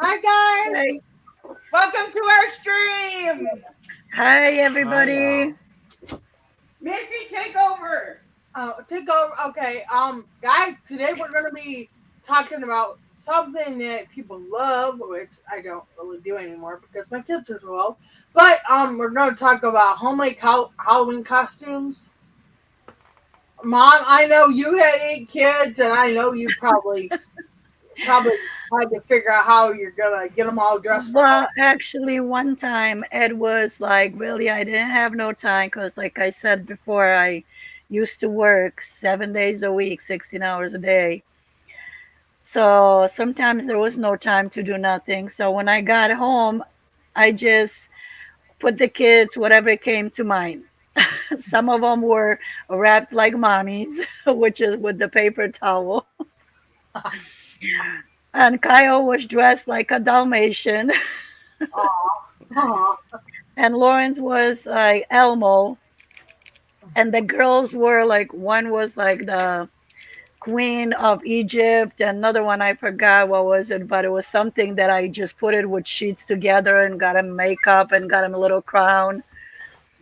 Hi guys. Hi, Welcome to our stream. hi, Hi everybody. y'all. Missy, take over. Take over. Okay. Guys, today we're gonna be talking about something that people love, which I don't really do anymore because my kids are so old. But we're gonna talk about homemade Halloween costumes. Mom, I know you had 8 kids, and I know you probably had to figure out how you're gonna get them all dressed for Well, Halloween. actually, one time Ed was like, really, I didn't have no time because, like I said before, I used to work 7 days a week, 16 hours a day. So sometimes there was no time to do nothing. So when I got home, I just put the kids whatever came to mind. Some of them were wrapped like mommies, which is with the paper towel. And Kyle was dressed like a Dalmatian. Aw. And Lawrence was like Elmo, and the girls were like one was like the Queen of Egypt, and another one I forgot what was it, but it was something that I just put it with sheets together and got him makeup and got him a little crown.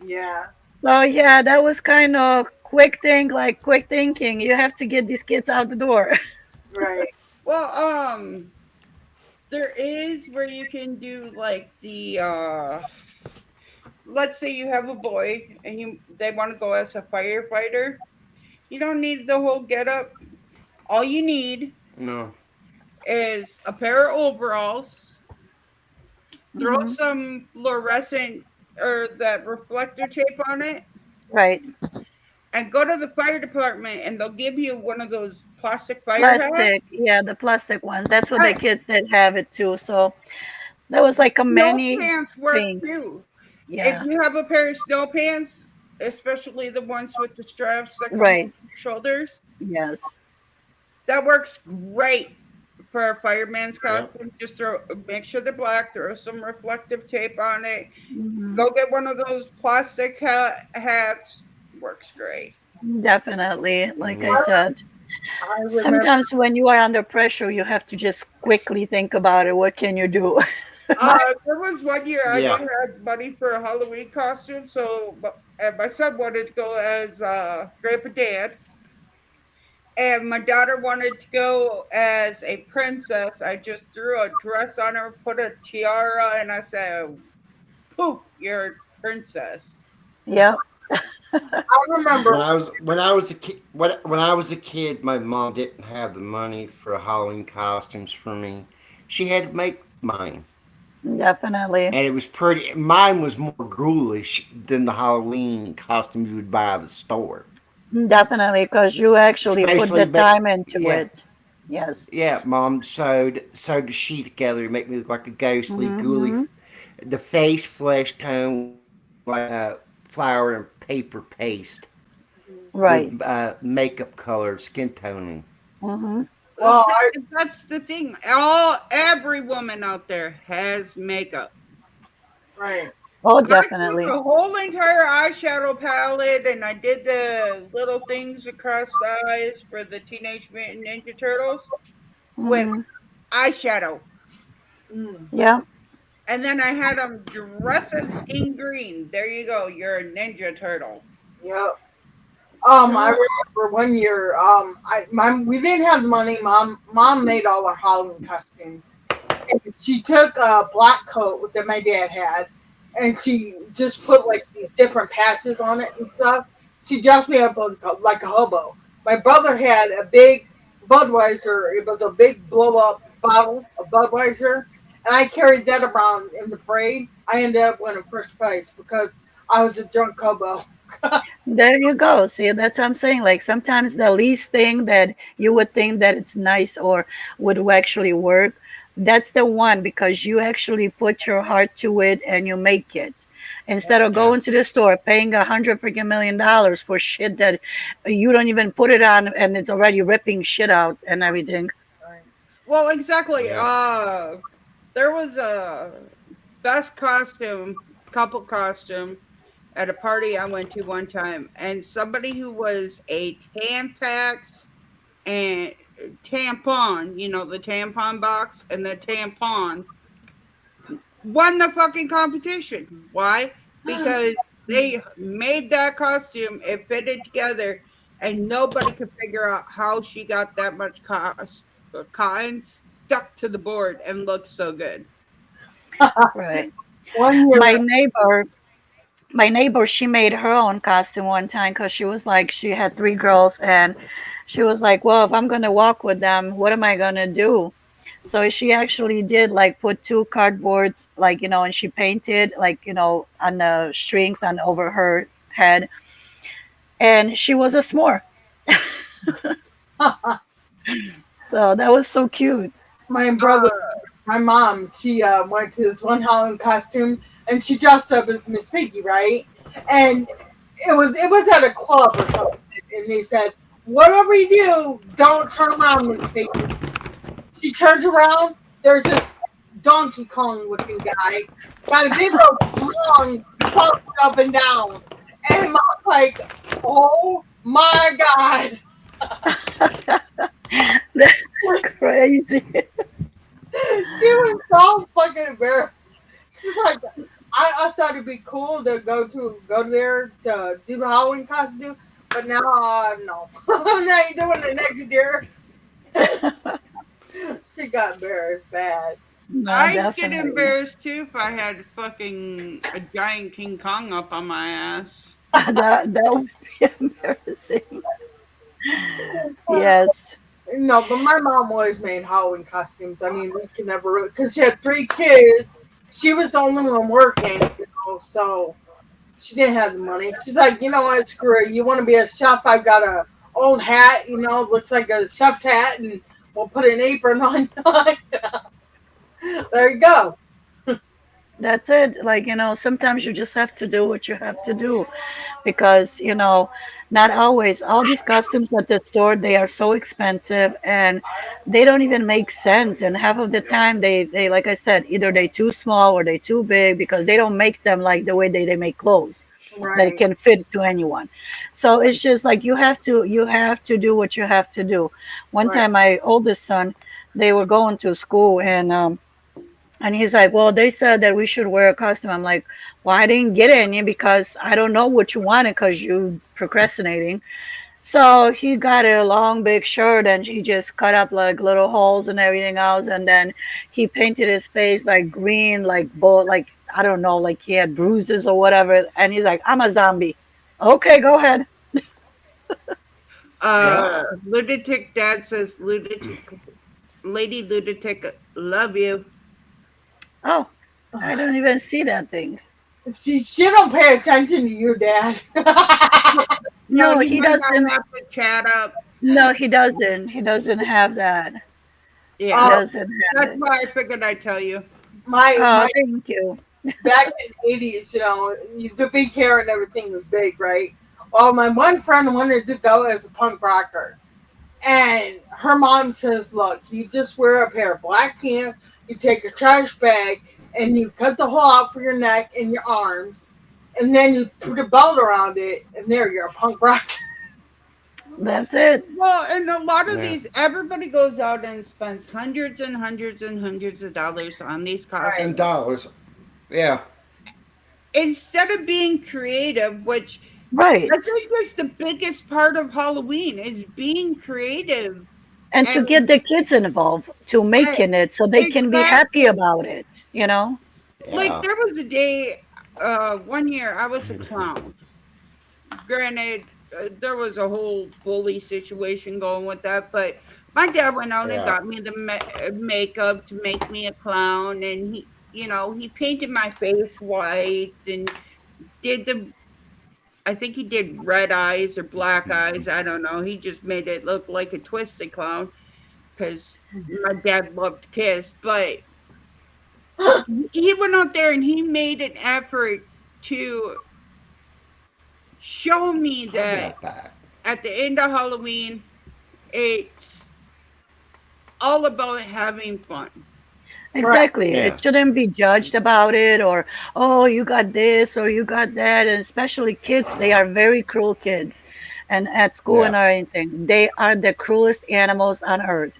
Yeah. So yeah, that was kind of quick thinking. You have to get these kids out the door. Right. Well, there is where you can do like let's say you have a boy and they want to go as a firefighter. You don't need the whole getup. All you need No. is a pair of overalls, throw Hmm. some fluorescent or that reflector tape on it, Right. and go to the fire department and they'll give you one of those plastic fire hats. Plastic, yeah, the plastic ones. That's what the Right. kids did have it too. So there was like a Snow many pants work things. too. If Yeah. you have a pair of snow pants, especially the ones with the straps that come Right. off your shoulders, Yes. that works great for a fireman's Yep. costume. Just make sure they're black, throw some reflective tape on it. Hmm. Go get one of those plastic hats. Works great. Definitely. Like I I, Yeah. said, I remember sometimes when you are under pressure, you have to just quickly think about it. What can you do? my There was one year I Yeah. didn't have money for a Halloween costume, so and my son wanted to go as Grandpa Dad, and my daughter wanted to go as a princess. I just threw a dress on her, put a tiara, and I said, "Poof, you're a princess." Yep. I remember when I was a kid, my mom didn't have the money for Halloween costumes for me. She had to make mine, Definitely. and it was pretty. Mine was more ghoulish than the Halloween costumes you would buy at the store. Definitely. Because you actually put Especially, the but time into yeah, it. Yes. yeah, mom sewed the sheet together to make me look like a ghostly, ghouly. Hmm. The face flesh tone was more like flour and paper paste with Right. makeup color, skin toning. Hmm. Well, I That's the thing. Every woman out there has makeup. right. Oh, I took definitely. the whole entire eyeshadow palette and I did the little things across the eyes for the Teenage Mutant Ninja Turtles with Hmm. eyeshadow. Mm, Yeah. And then I had them dress as in green. There you go. You're a Ninja Turtle. yep. I remember one year. We didn't have the money. Mom made all our Halloween costumes. And she took a black coat that my dad had, and she just put like these different patches on it and stuff. She dressed me up like a hobo. My brother had a big Budweiser. It was a big blow up bottle of Budweiser, and I carried that around in the parade. I ended up winning first place because I was a drunk hobo. There you go. See, that's what I'm saying. Like sometimes the least thing that you would think that it's nice or would actually work, that's the one because you actually put your heart to it and you make it. Instead of Yeah. going to the store paying 100 freaking million for shit that you don't even put it on and it's already ripping shit out and everything. Right. Well, exactly. Yeah. There was a best costume, couple costume at a party I went to one time, and somebody who was a Tampax and tampon, the tampon box and the tampon, won the fucking competition. Why? Because they made that costume, it fitted together, and nobody could figure out how she got that much cotton stuck to the board and looked so good. Right. One My year, neighbor, my neighbor, she made her own costume one time because she was like, she had three girls, and she was like, well, if I'm gonna walk with them, what am I gonna do? So she actually did like put two cardboards, like, and she painted, like, on the strings on over her head, and she was a s'more. So that was so cute. my brother, my mom, she went to this one Halloween costume and she dressed up as Miss Piggy, right? And it was at a club or something, and they said, "Whatever you do, don't turn around, Miss Piggy." She turns around. There's this Donkey Kong looking guy, got a big old tongue pumped up and down, and mom's like, "Oh my god!" That's crazy. She was so fucking embarrassed. She's like, I thought it'd be cool to go there to do the Halloween costume, but now no, I'm not doing it next year. She got embarrassed bad. No, I'd get definitely. embarrassed too if I had fucking a giant King Kong up on my ass. That would be embarrassing. Yes. No, but my mom always made Halloween costumes. I mean, we could never really, because she had three kids. She was the only one working, so she didn't have the money. She's like, you know what, screw it. You want to be a chef? I've got a old hat, looks like a chef's hat, and we'll put an apron on. There you go. That's it. Like, sometimes you just have to do what you have to do because, not always. All these costumes at the store, they are so expensive and they don't even make sense. And half of the time, they like I said, either they too small or they too big because they don't make them like the way they make clothes that Right, can fit to anyone. So it's just like you have to do what you have to do. One right. time, my oldest son, they were going to school and he's like, well, they said that we should wear a costume. I'm like, well, I didn't get any because I don't know what you wanted because you procrastinating. So he got a long, big shirt and he just cut up like little holes and everything else. And then he painted his face like green, like I don't know, like he had bruises or whatever. And he's like, I'm a zombie. Okay, go ahead. Well, Lunatic Dad says, lunatic, Lady Lunatic, love you. Oh, I don't even see that thing. She don't pay attention to you, Dad. No, No, he he might not doesn't. have to chat up. No, he doesn't. He doesn't have that. He Yeah, um, doesn't have that's why it. I figured I'd tell you. my Oh, thank you. back in the 80s, the big hair and everything was big, right? Well, my one friend wanted to go as a punk rocker. And her mom says, look, you just wear a pair of black pants, you take a trash bag, and you cut the hole out for your neck and your arms, and then you put a belt around it, and there you're a punk rocker. That's it. Well, and a lot of yeah. these, everybody goes out and spends hundreds and hundreds and hundreds of dollars on these Right, And costumes dollars. Yeah. instead of being creative, which I Right. think is the biggest part of Halloween is being creative. And to And, get the kids involved to and making it so they can be happy exactly, about it. like Yeah. there was a day, one year I was a clown. Granted, there was a whole bully situation going with that, but my dad went out and Yeah. got me the makeup to make me a clown, and he painted my face white and did the. I think he did red eyes or black eyes. I don't know. He just made it look like a twisted clown because my dad loved Kiss, but he went out there and he made an effort to show me I that got that. at the end of Halloween, it's all about having fun. right. Exactly. Yeah. It shouldn't be judged about it or, oh, you got this or you got that. And especially kids, they are very cruel kids. and at school Yeah. and everything. They are the cruelest animals on earth.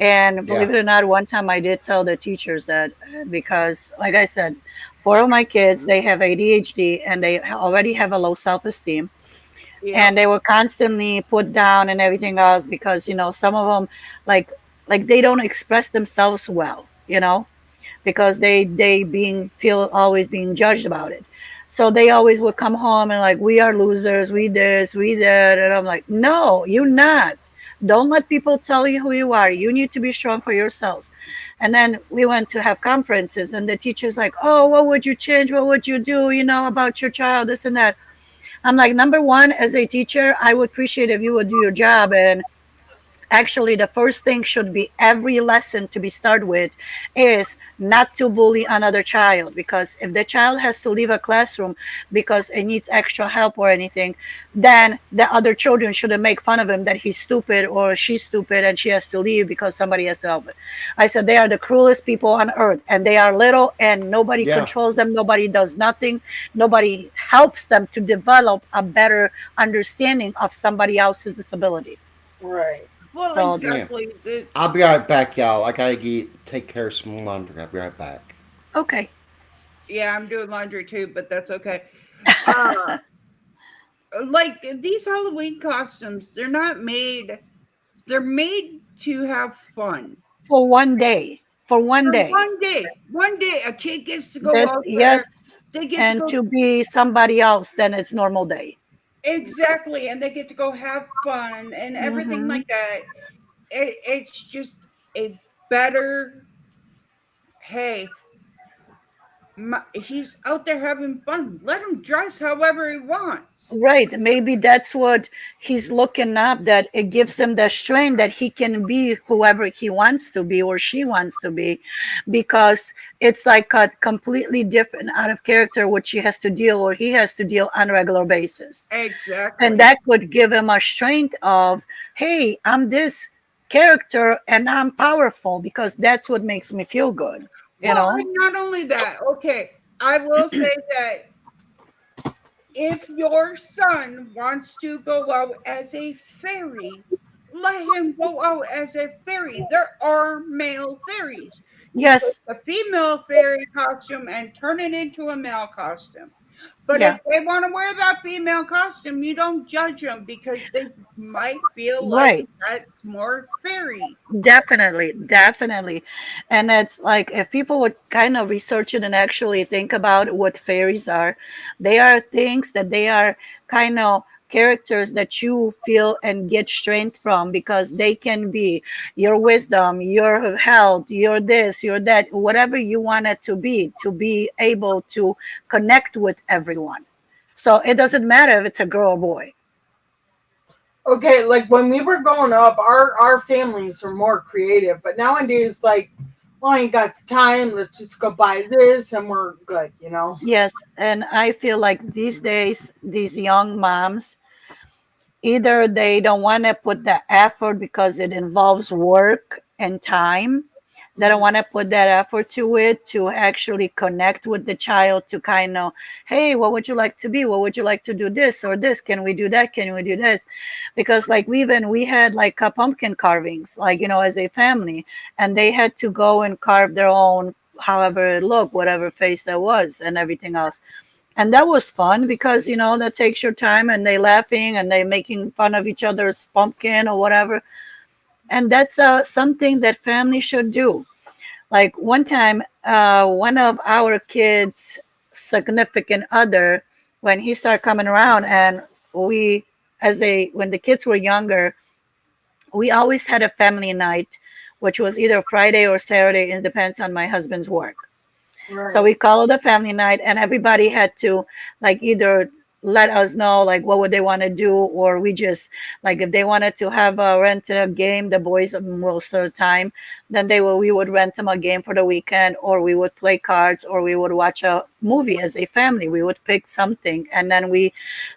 And Yeah. believe it or not, one time I did tell the teachers that because, like I said, four of my kids, they have ADHD and they already have a low self-esteem, and Yep. they were constantly put down and everything else because some of them like they don't express themselves well, because they being feel always being judged about it. So they always would come home and like, we are losers, we this, we that, and I'm like, no, you're not. Don't let people tell you who you are. You need to be strong for yourselves. And then we went to have conferences, and the teacher's like, oh, what would you change, what would you do, about your child, this and that. I'm like, number one, as a teacher, I would appreciate if you would do your job. And actually, the first thing should be every lesson to be started with is not to bully another child, because if the child has to leave a classroom because it needs extra help or anything, then the other children shouldn't make fun of him that he's stupid or she's stupid and she has to leave because somebody has to help it. I said they are the cruelest people on earth, and they are little and nobody Yeah. controls them, nobody does nothing, nobody helps them to develop a better understanding of somebody else's disability. Right. Well, So Yeah. exactly. I'll be right back, y'all. I gotta take care of some laundry. I'll be right back. okay. Yeah, I'm doing laundry too, but that's okay. Uh, like these Halloween costumes, they're made to have fun. For one day. For one For day. one day, a kid gets to go That's out there. yes. They get to And go to be somebody else, then it's normal day. exactly, and they get to go have fun and everything Hmm. like that. It's just a better. Hey, he's out there having fun. Let him dress however he wants. Right. Maybe that's what he's looking up, that it gives him the strength that he can be whoever he wants to be or she wants to be, because it's like a completely different out of character what she has to deal or he has to deal on a regular basis. And Exactly. that could give him a strength of, hey, I'm this character and I'm powerful because that's what makes me feel good, you Well, know? and not only that, okay, I will say that if your son wants to go out as a fairy, let him go out as a fairy. There are male fairies. You take Yes. the female fairy costume and turn it into a male costume. But if Yeah. they want to wear that female costume, you don't judge them because they might feel like Right. that's more fairy. Definitely, definitely. And it's like if people would kind of research it and actually think about what fairies are, they are things that they are kind of characters that you feel and get strength from, because they can be your wisdom, your health, your this, your that, whatever you want it to be able to connect with everyone. So it doesn't matter if it's a girl or boy. Okay, like when we were growing up, our families were more creative, but nowadays, like, well, I ain't got the time. Let's just go buy this, and we're good. You know. Yes, and I feel like these days, these young moms, either they don't want to put the effort because it involves work and time. They don't Mhm. want to put that effort to it to actually connect with the child to kind of, hey, what would you like to be? What would you like to do this or this? Can we do that? Can we do this? Because like we had like pumpkin carvings, like, as a family, and they had to go and carve their own, however it looked, whatever face that was and everything else. And that was fun because that takes your time, and they laughing and they making fun of each other's pumpkin or whatever. And that's something that family should do. Like one time, one of our kids significant other, when he started coming around, and we as a when the kids were younger, we always had a family night, which was either Friday or Saturday. It depends on my husband's work. So Right. we called it a family night, and everybody had to like either let us know like what would they want to do, or we just like if they wanted to have a rent a game, the boys most of the time, then we would rent them a game for the weekend, or we would play cards, or we would watch a movie as a family. We would pick something, and then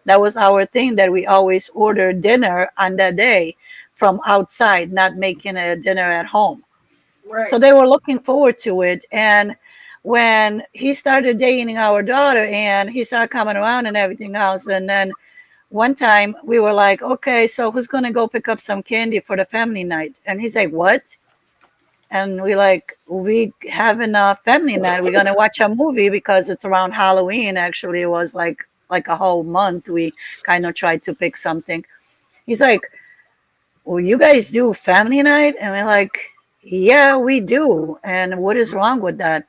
that was our thing, that we always order dinner on that day from outside, not making a dinner at home. So Right. they were looking forward to it. And when he started dating our daughter and he started coming around and everything else, and then One time we were like, okay, so who's gonna go pick up some candy for the family night? And he's like, what? And we like, we having a family night. We're gonna watch a movie because it's around Halloween. Actually, it was like a whole month. We kind of tried to pick something. He's like, well, you guys do family night? And we're like, yeah, we do. And what is wrong with that?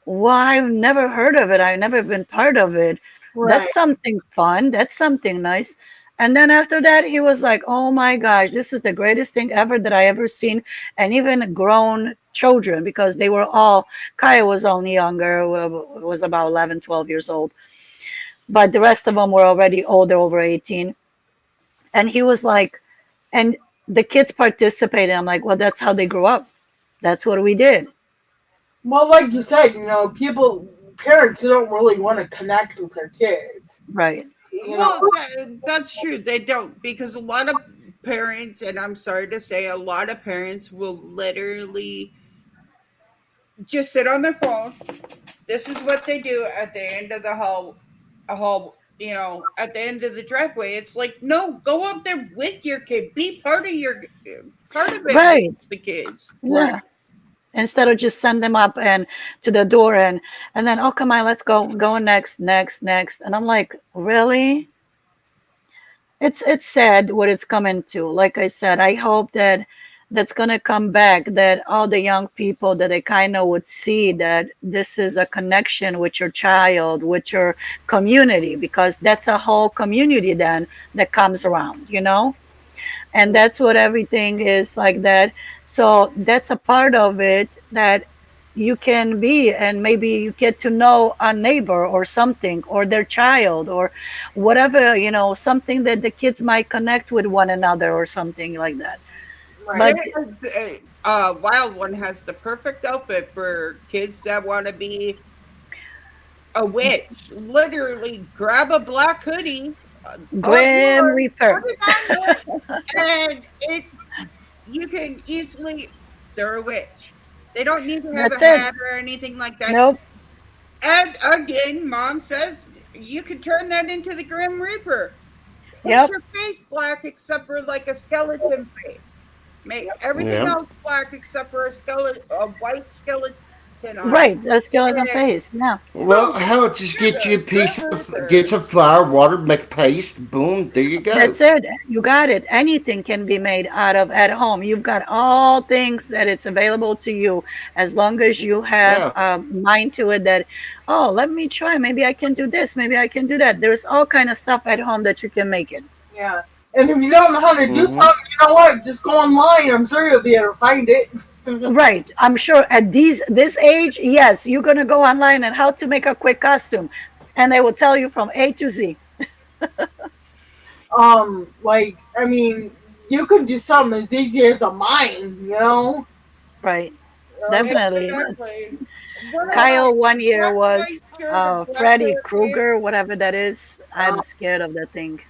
Well, I've never heard of it. I've never been part of it. Right. That's something fun. That's something nice. And then after that, he was like, oh my gosh, this is the greatest thing ever that I ever seen. And even grown children, because they were all, Kaya was only younger, was about 11, 12 years old. But the rest of them were already older, over 18. And he was like, and the kids participated. I'm like, well, that's how they grew up. That's what we did. Well, like you said, parents don't really want to connect with their kids. Right. You know, Well, that's true. They don't, because a lot of parents, and I'm sorry to say, a lot of parents will literally just sit on their phone. This is what they do at the end of the at the end of the driveway. It's like, no, go up there with your kid. Be part of it with Right. the kids. right, Yeah. Instead of just send them up and to the door and then, oh, come on, let's go, going next, next, next. And I'm like, really? It's sad what it's coming to. Like I said, I hope that that's gonna come back, that all the young people, that they kind of would see that this is a connection with your child, with your community, because that's a whole community then that comes around, and that's what everything is like that. So that's a part of it that you can be, and maybe you get to know a neighbor or something, or their child, or whatever, something that the kids might connect with one another or something like that. right. But Wild One has the perfect outfit for kids that want to be a witch. Literally, grab a black hoodie, all Grim yours, put Reaper, it on them, and you can easily, they're a witch. They don't need to have a that's it. hat or anything like that. Nope. And again, mom says you could turn that into the Grim Reaper. Paint Yep. your face black except for like a skeleton face. Make everything Yeah. else black except for a white skeleton on it. Right, a skeleton And face. Yeah. Well, boom, how about just you're get you a the Grim piece of get Reaper. some flour, water, make paste, boom, there you go. That's it. You got it. Anything can be made out of at home. You've got all things that it's available to you, as long as you have Yeah. a mind to it that, oh, let me try. Maybe I can do this. Maybe I can do that. There's all kind of stuff at home that you can make it. Yeah. And if you don't know how to do Mm-hmm. something, you know what? Just go online. I'm sure you'll be able to find it. Right. I'm sure at this age, yes, you're gonna go online and how to make a quick costume, and they will tell you from A to Z. Like, I mean, you could do something as easy as a mine, Right. Um, Definitely. It's Exactly. What Kyle one year black and white was shirt, a black Freddy pair of pants. Krueger, whatever that is. I'm uh, scared of that thing.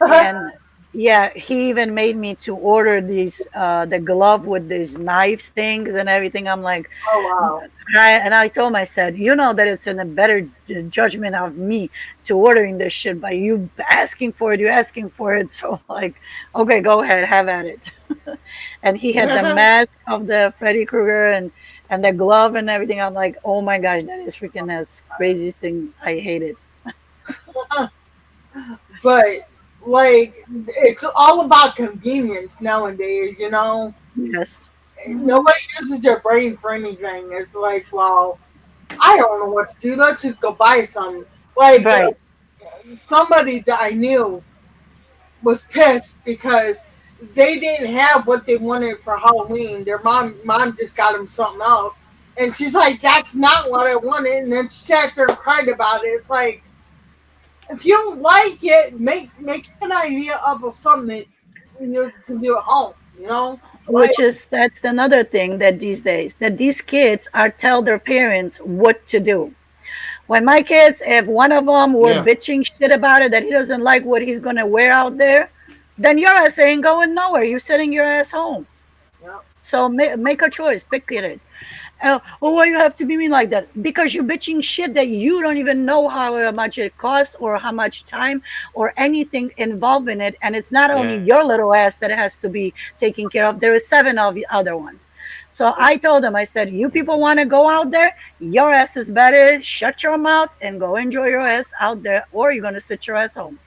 And yeah, he even made me to order these the glove with these knives things and everything. I'm like, oh, wow. I told him, I said, that it's in a better judgment of me to ordering this shit, but you asking for it, you asking for it. So like, okay, go ahead, have at it. And he had the mask of the Freddy Krueger and the glove and everything. I'm like, oh my gosh, that is freaking the craziest thing. I hate it. But, like, it's all about convenience nowadays. Yes. Mhm. Nobody uses their brain for anything. It's like, well, I don't know what to do. Let's just go buy some. Like, Right. somebody that I knew was pissed because they didn't have what they wanted for Halloween. Their mom just got them something else, and she's like, "That's not what I wanted." And then she sat there and cried about it. It's like, if you don't like it, make an idea of something that you can do at home. Like, Which is that's another thing that these days that these kids are tell their parents what to do. When my kids, if one of them were Yeah. bitching shit about it, that he doesn't like what he's gonna wear out there, then your ass ain't going nowhere. You're sitting your ass home. yeah, So make a choice, pick it. Oh, well, why you have to be mean like that? Because you're bitching shit that you don't even know how much it costs or how much time or anything involved in it. And it's not only Yeah. your little ass that has to be taken care of. There is seven of the other ones. So I told them, I said, you people want to go out there? Your ass is better. Shut your mouth and go enjoy your ass out there, or you're gonna sit your ass home.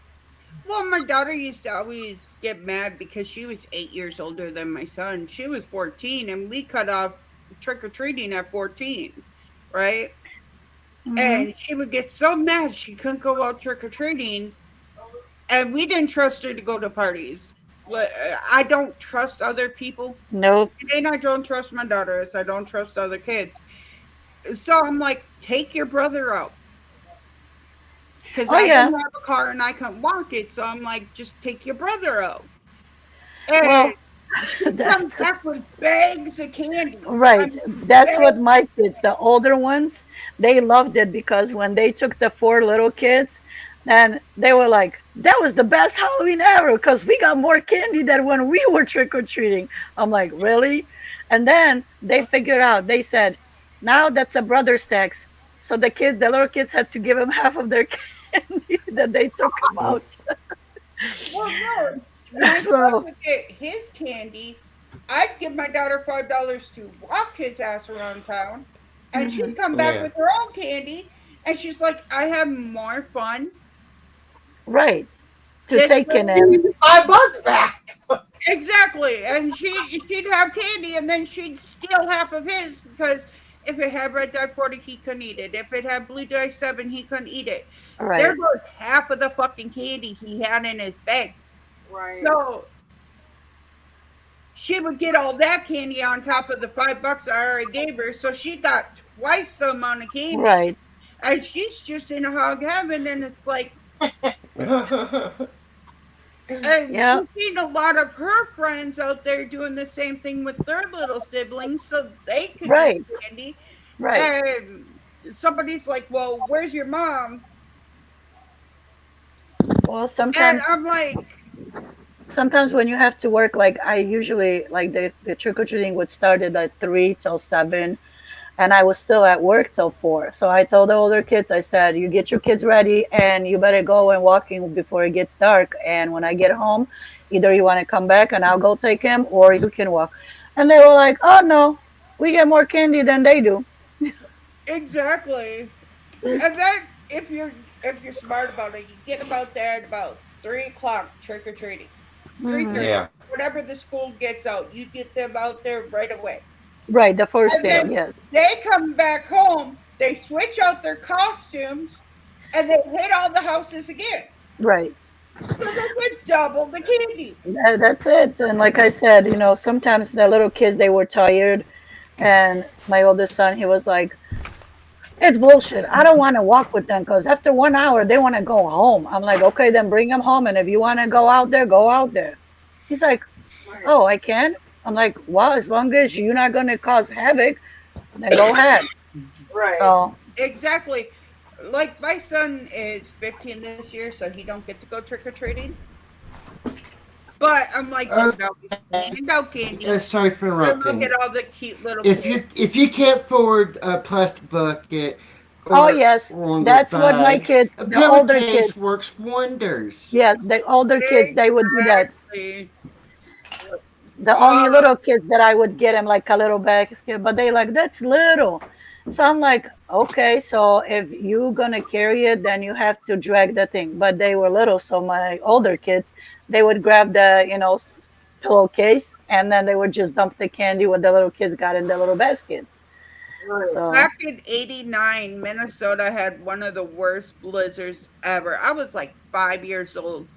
Well, my daughter used to always get mad because she was 8 years older than my son. She was 14, and we cut off trick or treating at 14, right? Mm-hmm. And she would get so mad she couldn't go out trick or treating, and we didn't trust her to go to parties. I don't trust other people, Nope. and I don't trust my daughters. I don't trust other kids. So I'm like, take your brother out because Oh I yeah. didn't have a car and I couldn't walk it. So I'm like, just take your brother out. And Well, she comes that's back with bags of candy. I right. mean, That's what bags. my kids, the older ones, they loved it because when they took the four little kids, and they were like, that was the best Halloween ever because we got more candy than when we were trick or treating. I'm like, really? And then they figured out, they said, now that's a brother's tax. So the little kids had to give him half of their candy that they took them Mm. out. Well, no, my son So, would get his candy. I'd give my daughter $5 to walk his ass around town, and she'd mhm, come back Yeah. with her own candy. And she's like, I have more fun right. To this take in way. him. $5 back. Exactly. And she'd have candy and then she'd steal half of his because if it had red dye 40, he couldn't eat it. If it had blue dye 7, he couldn't eat it. There Right. goes half of the fucking candy he had in his bag. Right. So she would get all that candy on top of the $5 I already gave her. So she got twice the amount of candy. Right. And she's just in a hog heaven. And it's like, and Yeah. she's seen a lot of her friends out there doing the same thing with their little siblings so they could get Right. candy. Right. And somebody's like, well, where's your mom? Well, And sometimes I'm like, sometimes when you have to work, like I usually like the trick or treating would start at 3 till 7, and I was still at work till 4. So I told the older kids, I said, "You get your kids ready, and you better go and walking before it gets dark. And when I get home, either you want to come back and I'll go take him, or you can walk." And they were like, "Oh no, we get more candy than they do." exactly. And then if you're smart about it, you get them out there at about 3 o'clock trick or treating. Hmm. 3:30, Yeah. whatever the school gets out, you get them out there right away. Right, the first And day, then yes. they come back home, they switch out their costumes, and they hit all the houses again. Right. So they get double the candy. That's it. And like I said, sometimes the little kids they were tired, and my oldest son he was like, "It's bullshit. I don't want to walk with them because after 1 hour they want to go home." I'm like, "Okay, then bring them home, and if you want to go out there, go out there." He's like, Right. "Oh, I can." I'm like, "Well, as long as you're not going to cause havoc, then go ahead." Right. So, Exactly. Like my son is 15 this year, so he don't get to go trick or treating. But I'm like, you can always hand out candy Sorry for and look at interrupting. all the cute little If kids. you can't afford a plastic bucket oh or yes, longer that's what my bags, kids, a the older kids, pillowcase works wonders. yeah, the older kids they would do that. Exactly. The Uh, only little kids that I would get him like a little basket, but they like that's little. So I'm like, okay, so if you gonna carry it, then you have to drag the thing. But they were little, so my older kids, they would grab the pillowcase, and then they would just dump the candy what the little kids got in the little baskets. Right. So Back in '89, Minnesota had one of the worst blizzards ever. I was like 5 years old.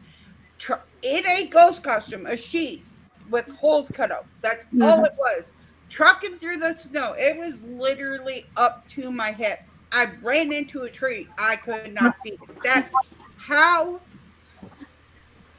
In a ghost costume, a sheet with holes cut out. That's all mhm. it was. Trucking through the snow. It was literally up to my head. I ran into a tree. I could not see it. That's how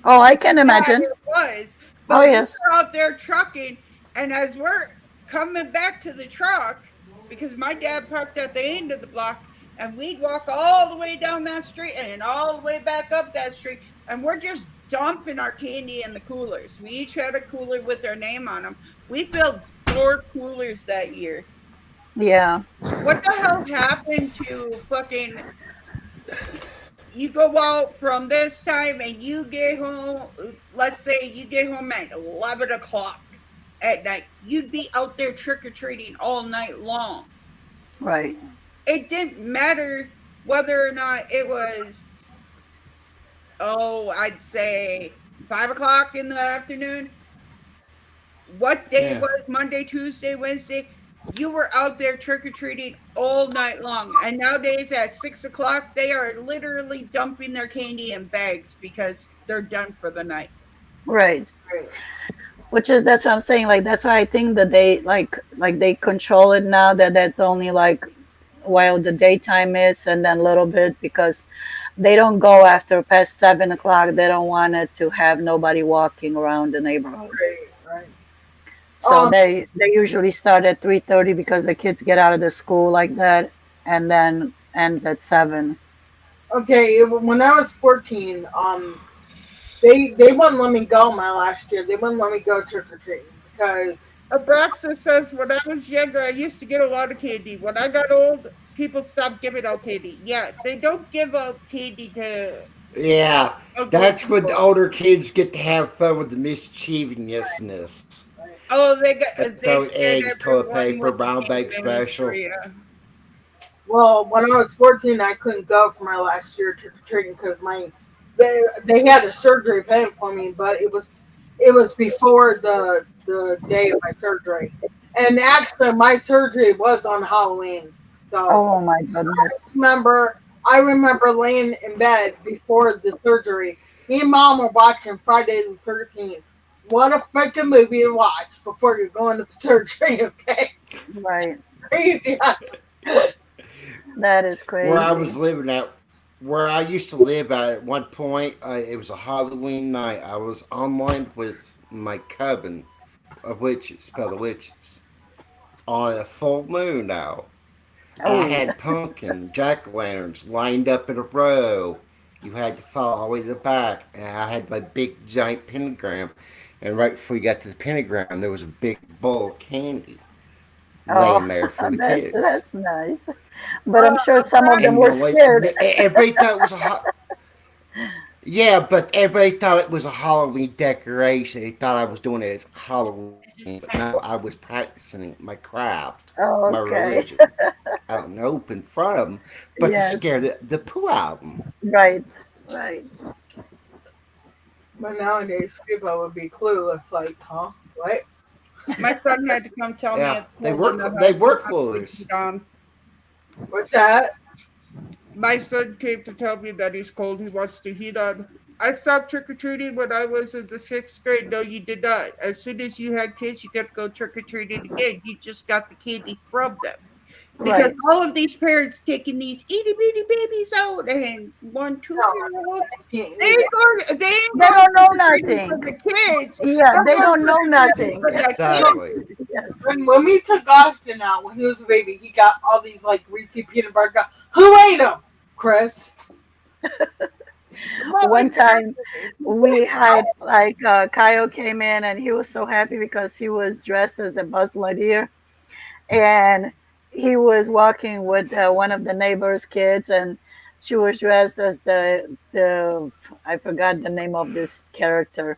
Oh, I can bad imagine. it was. Oh But we yes, were out there trucking, and as we're coming back to the truck, because my dad parked at the end of the block, and we'd walk all the way down that street and all the way back up that street, and we're just dumping our candy in the coolers. We each had a cooler with our name on them. We filled 4 coolers that year. Yeah. What the hell happened to fucking you go out from this time and you get home, let's say you get home at 11 o'clock at night, you'd be out there trick-or-treating all night long. Right. It didn't matter whether or not it was, oh, I'd say 5 o'clock in the afternoon, what day it Yeah. was, Monday, Tuesday, Wednesday, you were out there trick-or-treating all night long. And nowadays at 6 o'clock, they are literally dumping their candy in bags because they're done for the night. Right. Right. Which is that's what I'm saying. Like that's why I think that they like they control it now. That that's only like while the daytime is, and then a little bit because they don't go after past 7 o'clock. They don't want it to have nobody walking around the neighborhood. Right. Right. So they usually start at 3:30 because the kids get out of the school like that, and then ends at 7. Okay. When I was 14, they wouldn't let me go my last year. They wouldn't let me go trick or treating because Abraxa says, when I was younger, I used to get a lot of candy. When I got old, people stopped giving out candy. Yeah, they don't give out candy to Yeah. ugly That's when the people. older kids get to have fun with the mischievousness. right. Oh, Like they throwing scared eggs, toilet everyone paper, with the brown bag gangbangers for special. you. Well, when I was 14, I couldn't go for my last year trick or treating because they had a surgery paying for me, but it was before the day of my surgery, and actually my surgery was on Halloween. So Oh my goodness. I remember laying in bed before the surgery. Me and mom were watching Friday the 13th. What a freaking movie to watch before you're going to the surgery, okay? Right. Crazy. That is Where I crazy. was living at, where I used to live at one point, it was a Halloween night. I was online with my coven of witches, spell the witches, on a full moon now. I Oh, had pumpkin, jack o' lanterns lined up in a row. You had to follow all the way to the back, and I had my big giant pentagram. And right before you got to the pentagram, there was a big bowl of candy oh, laying there for the that kids. that's nice. But I'm sure some of them And were no way, scared. everybody thought it was a hot. Yeah, but everybody thought it was a Halloween decoration. They thought I was doing it as Halloween, but no, I was practicing my craft, my Oh, okay. religion, out in the open in front of them, but to scare Yes. the poo out of them. Right. Right. But nowadays, people would be clueless, like, huh? What? My son had to come tell me Yeah, it's cold in the they house. He were got to put clueless. heat on. What's that? My son came to tell me that he's cold. He wants to heat on. I stopped trick or treating when I was in the sixth grade. No, you did not. As soon as you had kids, you got to go trick or treating again. You just got the candy from them. Because Right. all of these parents taking these itty bitty babies out and one, two No, year olds, I can't they eat it. ain't They going don't trick know or treating for nothing. the kids. Yeah, They're they going don't trick know or treating nothing. for the Exactly. candy. Yes. When we took Austin out when he was a baby, he got all these like Reese peanut butter cups. Who ate them? Chris. Well, One time exactly. we had like Kyle came in and he was so happy because he was dressed as a Buzz Lightyear and he was walking with one of the neighbor's kids and she was dressed as the I forgot the name of this character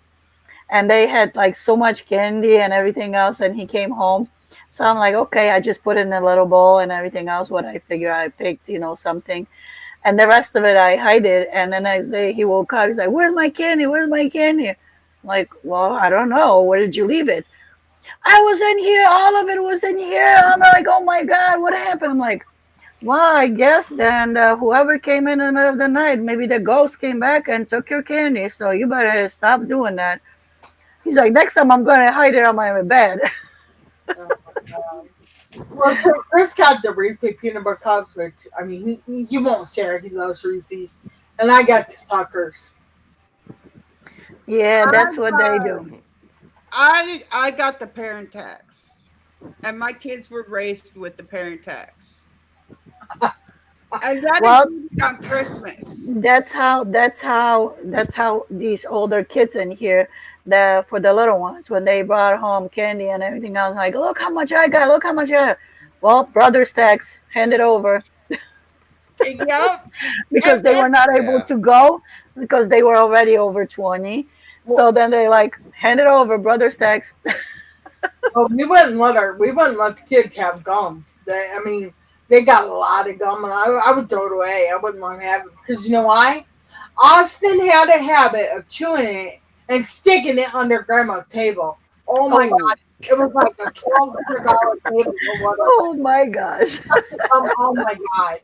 and they had like so much candy and everything else and he came home so I'm like okay I just put it in a little bowl and everything else what I figure I picked something and the rest of it I hide it and the next day he woke up he's like where's my candy, where's my candy? I'm like well I don't know, where did you leave it? I was in here, all of it was in here. I'm like oh my god what happened? I'm like well I guess then whoever came in the middle of the night maybe the ghost came back and took your candy so you better stop doing that. He's like, next time I'm gonna hide it on my bed. Oh my god. Well, so Chris got the Reese peanut butter cups, which I mean, he won't share. He loves Reese's, and I got the suckers. Yeah, I that's what they do. I got the parent tax, and my kids were raised with the parent tax, and that Well, included on Christmas. that's how these older kids in here, for the little ones, when they brought home candy and everything else, like, look how much I got, look how much I got. Well, brother's tax, hand it over, Yep. because they And were not able Yeah. to go because they were already over 20. Well, So then they like hand it over, brother's tax. well, we wouldn't let the kids have gum. I mean, they got a lot of gum, and I would throw it away. I wouldn't want to have it because you know why? Austin had a habit of chewing it and sticking it under Grandma's table. Oh my Oh, God! It was like a $1,200 table or whatever. oh my gosh. Oh my God!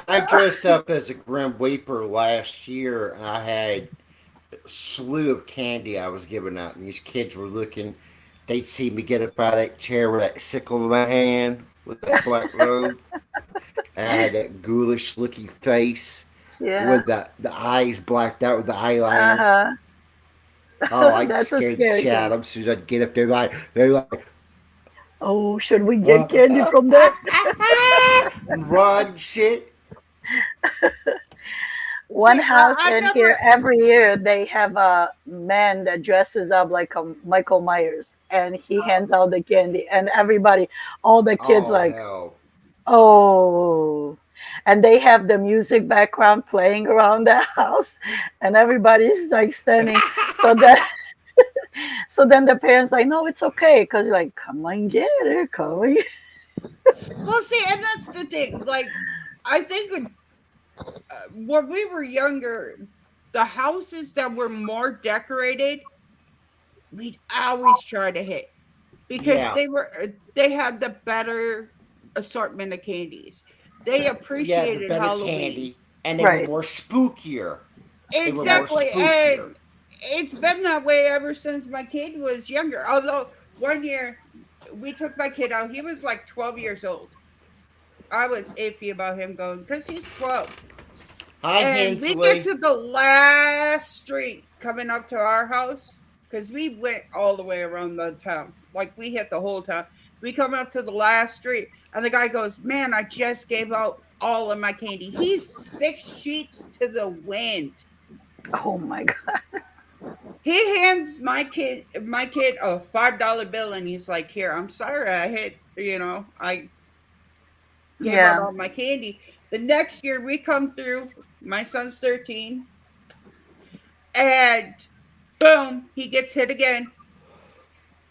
I dressed up as a Grim Reaper last year, and I had a slew of candy I was giving out, and these kids were looking. They'd see me get up out of that chair with that sickle in my hand, with that black robe, and I had that ghoulish looking face Yeah. with the eyes blacked out with the eyeliner. Uh-huh. Oh, I'd That's a scared the scary shit out of thing. them as soon as I'd get up there. They're like, Oh, should we uh, get candy from there? and run shit. One see, house I in here, never. every year they have a man that dresses up like a Michael Myers, and he hands out the candy, and everybody, all the kids Oh like, hell, oh, and they have the music background playing around the house, and everybody's like standing. So that so then the parents like, no, it's okay, because like, come on, get it, come on. Well, see, and that's the thing. Like, I think when we were younger, the houses that were more decorated, we'd always try to hit because yeah, they had the better assortment of candies. They yeah, the appreciated better Halloween. candy, and they were Right. more spookier. They were more Exactly. spookier. And it's been that way ever since my kid was younger. Although one year we took my kid out, he was like 12 years old. I was iffy about him going because he's 12. Hi, And we get Hensley. to the last street coming up to our house because we went all the way around the town. Like we hit the whole town. We come up to the last street, and the guy goes, "Man, I just gave out all of my candy." He's 6 sheets to the wind. Oh my God. He hands my kid a $5 bill, and he's like, "Here, I'm sorry, I gave out Yeah. all my candy." The next year we come through. My son's 13, and boom, he gets hit again.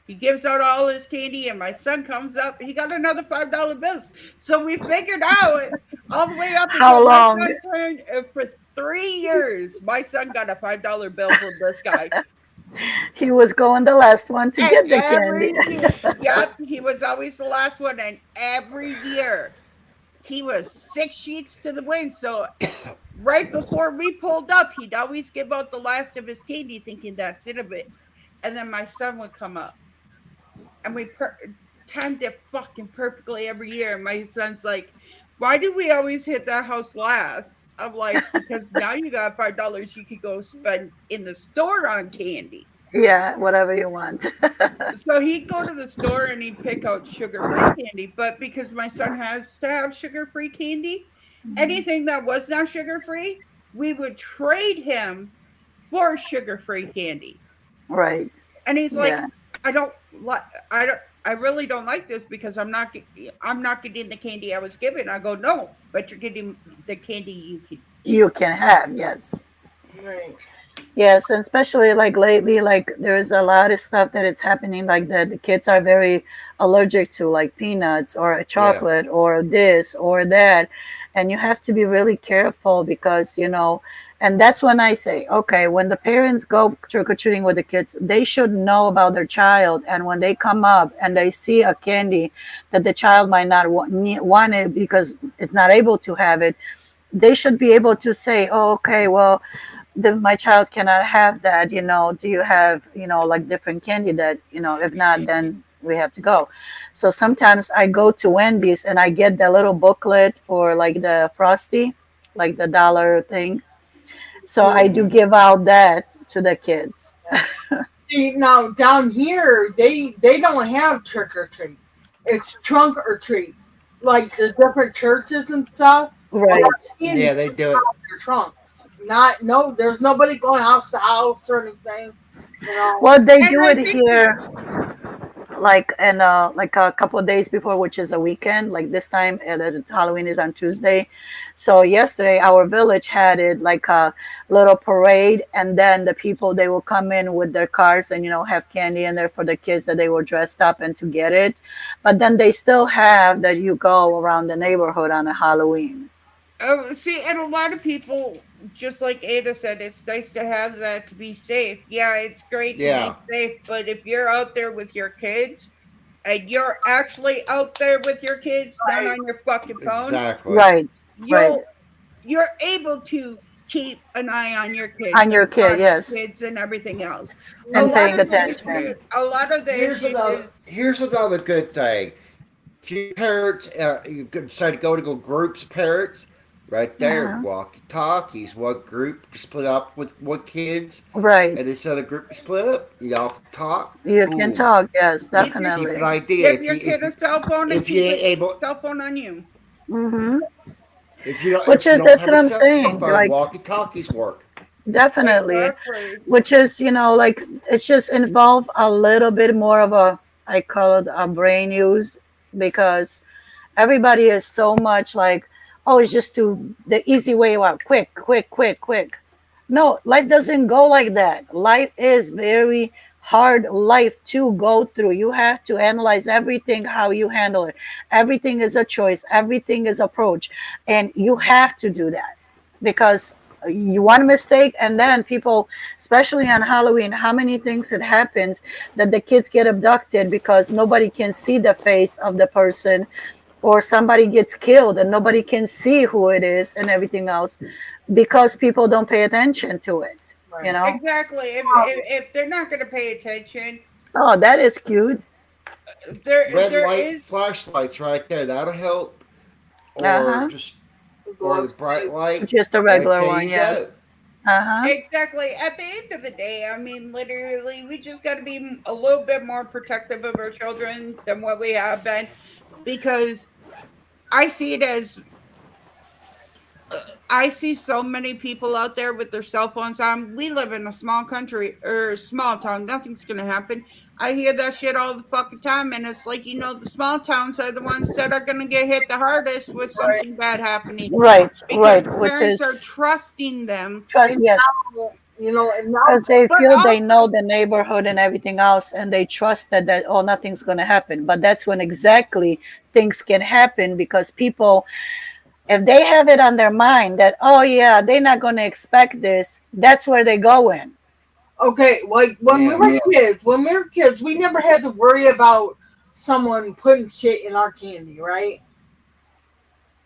He gives out all his candy, and my son comes up. He got another $5 bills. So we figured out all the way up until How my long? son turned for 3 years. My son got a $5 bill from this guy. He was going the last one to And get the candy. every year, yep, he was always the last one. And every year, he was 6 sheets to the wind. So right before we pulled up, he'd always give out the last of his candy, thinking that's it of it. And then my son would come up, and timed it fucking perfectly every year. And my son's like, "Why do we always hit that house last?" I'm like, "Because now you got $5 you could go spend in the store on candy." Yeah, whatever you want. So he'd go to the store and he'd pick out sugar-free candy. But because my son has to have sugar-free candy, anything that was not sugar-free, we would trade him for sugar-free candy. Right. And he's like, Yeah. I don't like, I really don't like this because I'm not getting the candy I was given. I go, no, but you're getting the candy you can eat. You can have, yes. Right. Yes, and especially like lately, like there's a lot of stuff that it's happening like that the kids are very allergic to, like peanuts or Yeah, chocolate or this or that. And you have to be really careful because, and that's when I say, okay, when the parents go trick or treating with the kids, they should know about their child. And when they come up and they see a candy that the child might not want it because it's not able to have it, they should be able to say, oh, okay, well, my child cannot have that. Do you have, like different candy that, if not, then we have to go. So sometimes I go to Wendy's and I get the little booklet for like the Frosty, like the dollar thing. So I do give out that to the kids. See, now down here, they don't have trick or treat. It's trunk or treat. Like the different churches and stuff. Well, Right. candy yeah, they do it. their trunks. Not no. There's nobody going house to house or anything. You know. Well, they And do I it think here. like and like a couple of days before, which is a weekend. Like this time, Halloween is on Tuesday. So yesterday, our village had it like a little parade, and then the people they will come in with their cars and have candy in there for the kids that they were dressed up and to get it. But then they still have that you go around the neighborhood on a Halloween. Oh, see, and a lot of people, just like Ada said, it's nice to have that to be safe. Yeah, it's great to Yeah, be safe, but if you're out there with your kids and you're actually out there with your kids, not Right. on your fucking phone, exactly. Right, right. you'll you're able to keep an eye on your kids On and your kid, watch yes, kids and everything else. A and lot paying of the issue, attention. a lot of the Here's issues another. is Here's another good thing. If your parents, you decide to go groups of parents, right there, Uh-huh. walkie talkies. What group to split up with what kids, and Right. this other group to split up. Y'all can talk. You can Boom. talk, yes, keep your Keep an definitely. idea. give your kid a cell phone and If you keep ain't it able cell phone on you. Hmm. if Which you is, don't that's have what a I'm cell saying. phone, Like, walkie talkies work. definitely. Exactly. Which is, like, it's just involve a little bit more of a, I call it a brain use, because everybody is so much like, oh, it's just to the easy way out, quick, quick, quick, quick. No, life doesn't go like that. Life is very hard life to go through. You have to analyze everything, how you handle it. Everything is a choice, everything is approach, and you have to do that because you one mistake and then people, especially on Halloween, how many things it happens that the kids get abducted because nobody can see the face of the person, or somebody gets killed and nobody can see who it is and everything else because people don't pay attention to it, you Right. know? Exactly. If they're not going to pay attention, Oh, that is cute. Red there light is flashlights right there. That'll help. Or Uh-huh. just or the Gloves. bright light. Just a Right regular there one, you yes. go. Uh-huh. exactly at the end of the day. I mean, literally, we just got to be a little bit more protective of our children than what we have been, because I see it as I see so many people out there with their cell phones on. We live in a small country or small town. Nothing's gonna happen. I hear that shit all the fucking time, and it's like, the small towns are the ones that are gonna get hit the hardest with Right. something bad happening, Right, because right, which parents are is trusting them. trust, And yes. now, and now, Because they But feel they know also, the neighborhood and everything else, and they trust that oh, nothing's going to happen. But that's when exactly things can happen, because people, if they have it on their mind that oh yeah, they're not going to expect this, that's where they go in. okay, like Yeah. when we were kids, we never had to worry about someone putting shit in our candy, right?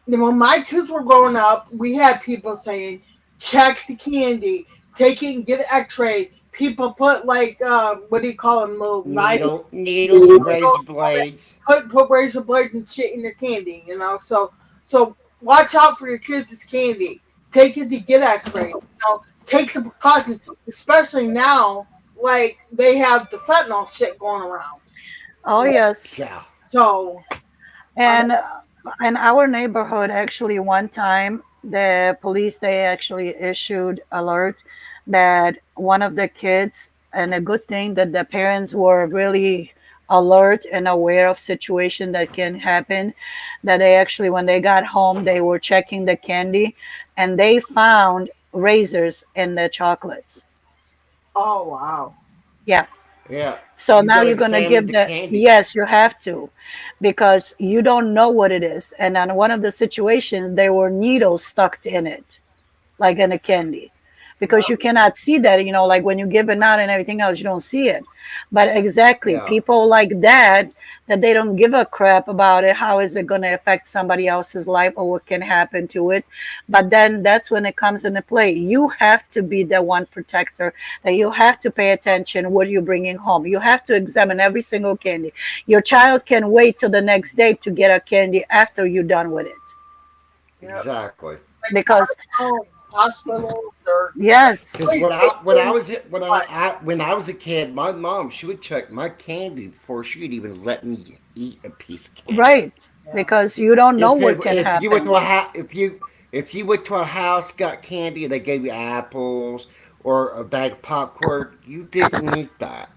And when my kids were growing up, we had people saying, check the candy, take it and get an x-ray. People put like, what do you call them, little knives, Needles and razor blades. put razor blades and shit in their candy, So watch out for your kids' candy. Take it to get x-ray. Take the precautions, especially now, like they have the fentanyl shit going around. Oh yes. Yeah. So, I And in our neighborhood, actually, one time the police they actually issued alert that one of the kids, and a good thing that the parents were really alert and aware of situation that can happen, that they actually when they got home they were checking the candy and they found razors in the chocolates. oh wow. Yeah. Yeah. So You now gotta you're going to examine give the the, candy. yes, you have to, because you don't know what it is. And on one of the situations, there were needles stuck in it, like in a candy, because you Yep. cannot see that, like when you give it out and everything else, you don't see it. But exactly, Yeah. people like that they don't give a crap about it. How is it going to affect somebody else's life or what can happen to it? But then that's when it comes into play. You have to be the one protector, that you have to pay attention what you're bringing home. You have to examine every single candy. Your child can wait till the next day to get a candy after you're done with it. Yep. Exactly. Like Because hospitals or yes, Because police when I stations. was when I was a kid, my mom she would check my candy before she'd even let me eat a piece of candy. right. Because you don't know what can If you went to happen. if you went to a house, got candy, and they gave you apples or a bag of popcorn, you didn't eat that.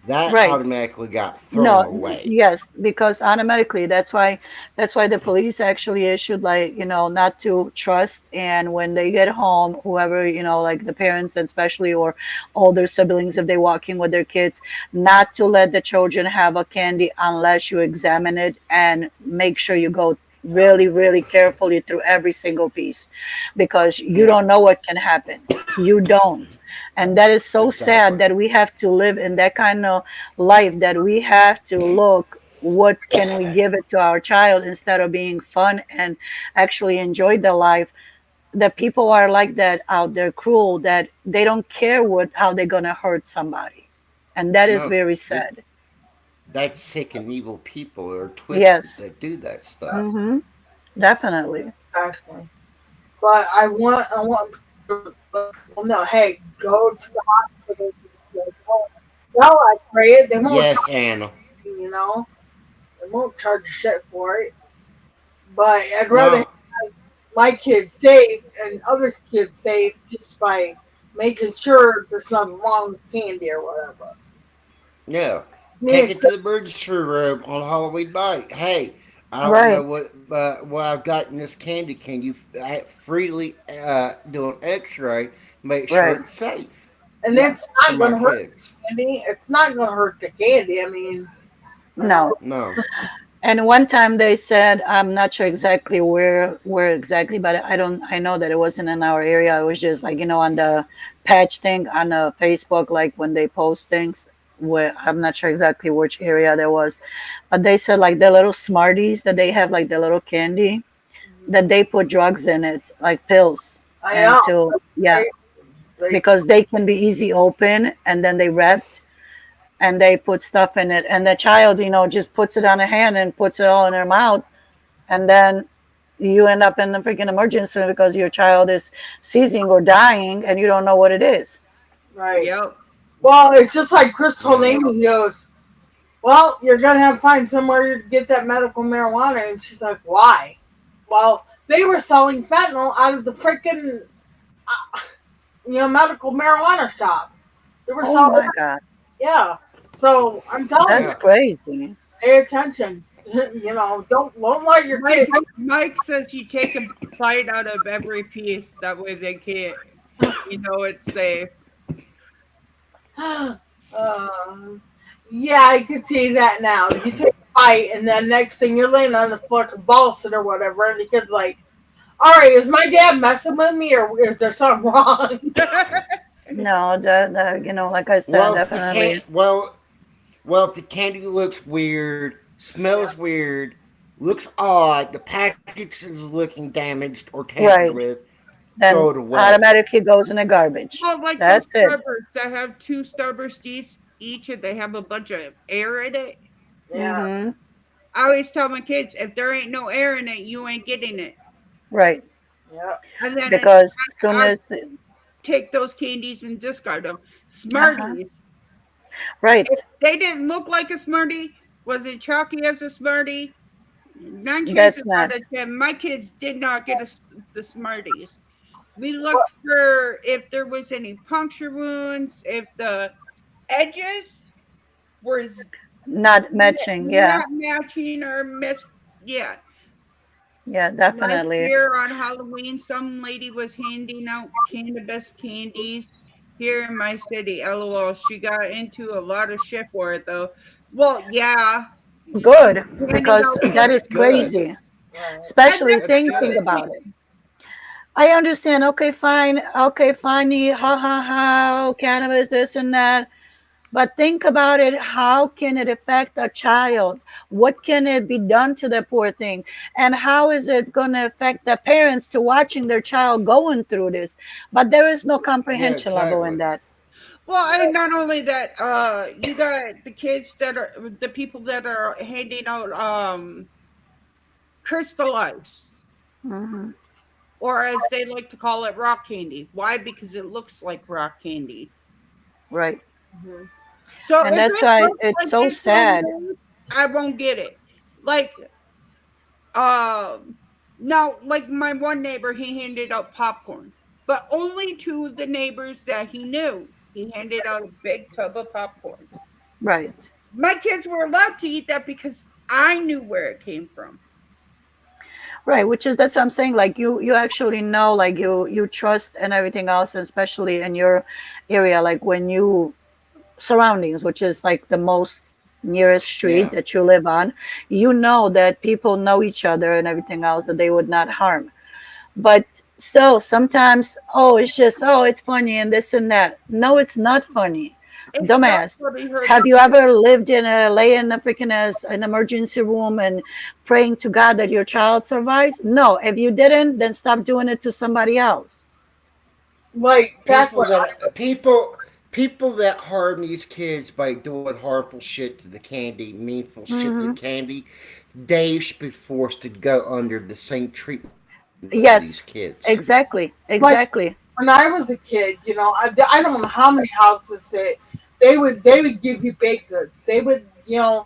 that Right. automatically got thrown No, away. yes, because automatically that's why the police actually issued, like, not to trust. And when they get home, whoever, like the parents, and especially, or older siblings, if they walk in with their kids, not to let the children have a candy unless you examine it and make sure you go really, really carefully through every single piece, because you Yeah, don't know what can happen. You don't. And that is so sad exactly. that we have to live in that kind of life, that we have to look what can we give it to our child instead of being fun and actually enjoy the life. The people are like that out there, cruel, that they don't care what how they're gonna hurt somebody, and that is No, very th- sad. that's sick and evil people are twisted Yes. that do that stuff. Mm-hmm. Definitely. Exactly. But I want people to let people know, hey, go to the hospital. Well, I pray it. They won't Yes, charge Anna. you, they won't charge you shit for it. But I'd rather No, have my kids safe and other kids safe just by making sure there's nothing wrong with candy or whatever. yeah. Me Take and it to the emergency room on Halloween night. Hey, I don't know Right. what I've got in this candy. Can you freely do an X-ray? Make sure Right. it's safe and Yeah. it's for not my gonna hurt kids. the candy. It's not gonna hurt the candy. I mean, uh, No. No. And one time they said, I'm not sure exactly where exactly, but I know that it wasn't in our area. It was just like, on the patch thing on Facebook, like when they post things, where I'm not sure exactly which area there was. But they said, like, the little Smarties that they have, like the little candy, that they put drugs in it, like pills. I And know. to, yeah, Right? Like, because they can be easy open, and then they wrapped and they put stuff in it. And the child, just puts it on a hand and puts it all in their mouth. And then you end up in the freaking emergency room because your child is seizing or dying and you don't know what it is. right. Yep. Well, it's just like Chris told Yeah. Amy, he goes, well, you're gonna have to find somewhere to get that medical marijuana, and she's like, why? Well, they were selling fentanyl out of the freaking medical marijuana shop. They were Oh selling, my God. yeah. So I'm telling you, That's Yeah. crazy. pay attention. Don't let your Mike kids. Mike says you take a bite out of every piece. That way they can't, it's safe. Uh, yeah, I could see that now. You take a bite, and then next thing you're laying on the fucking balsa or whatever, and the kid's like, "All right, is my dad messing with me, or is there something wrong?" No, like I said, Well, if the definitely. well, if the candy looks weird, smells weird, looks odd, the package is looking damaged or tampered Right. with, throw Then it away. automatically goes in the garbage. Well, like those That's it. Starbursts that have two Starbursts each, and they have a bunch of air in it. Yeah, Mm-hmm. I always tell my kids, if there ain't no air in it, you ain't getting it. Right. yeah, And then Because as soon I as take those candies and discard them. uh-huh. Smarties. If Right. they didn't look like a Smartie, was it chalky as a Smartie? Nine chances That's out not. of 10, my kids did not get the Smarties. We well, looked for if there was any puncture wounds, if the edges were Not matching. Yeah. not matching or yeah. Yeah, Last definitely. year on Halloween, some lady was handing out cannabis candies here in my city. LOL. She got into a lot of shit for it though. Well, yeah, she's Good, handing because out that is Good. crazy. right. and Especially That's thinking good. about it. I understand. Okay, fine. Ha ha ha. Cannabis, this and that. But think about it. How can it affect a child? What can it be done to the poor thing? And how is it going to affect the parents to watching their child going through this? But there is no Yeah, comprehension level in exactly. that. well, and not only that, you got the kids that are the people that are handing out crystal ice, Hmm. or as they like to call it, rock candy. Why? Because it looks like rock candy. Right. Mhm. So And if that's it why looks it's like so it's on sad. food, I won't get it. Like, now, like my one neighbor, he handed out popcorn, but only to the neighbors that he knew. He handed out a big tub of popcorn. Right. My kids were allowed to eat that because I knew where it came from. Right, which is, that's what I'm saying. Like you actually know, like you trust and everything else, and especially in your area, like when you surroundings, which is like the most nearest street Yeah. that you live on, you know that people know each other and everything else, that they would not harm. But still, sometimes, oh, it's just, oh, it's funny and this and that. No, it's not funny. It's not Dumbass. funny, her. Have you ever lived in a lay in a freaking as an emergency room and praying to God that your child survives? No. If you didn't, then stop doing it to somebody else. Like back People when that people that harm these kids by doing harmful shit to the candy, meanful shit to the Hmm. candy, they should be forced to go under the same treatment for these kids. Yes, exactly, like exactly. when I was a kid, I don't know how many houses that they would give you baked goods. They would, and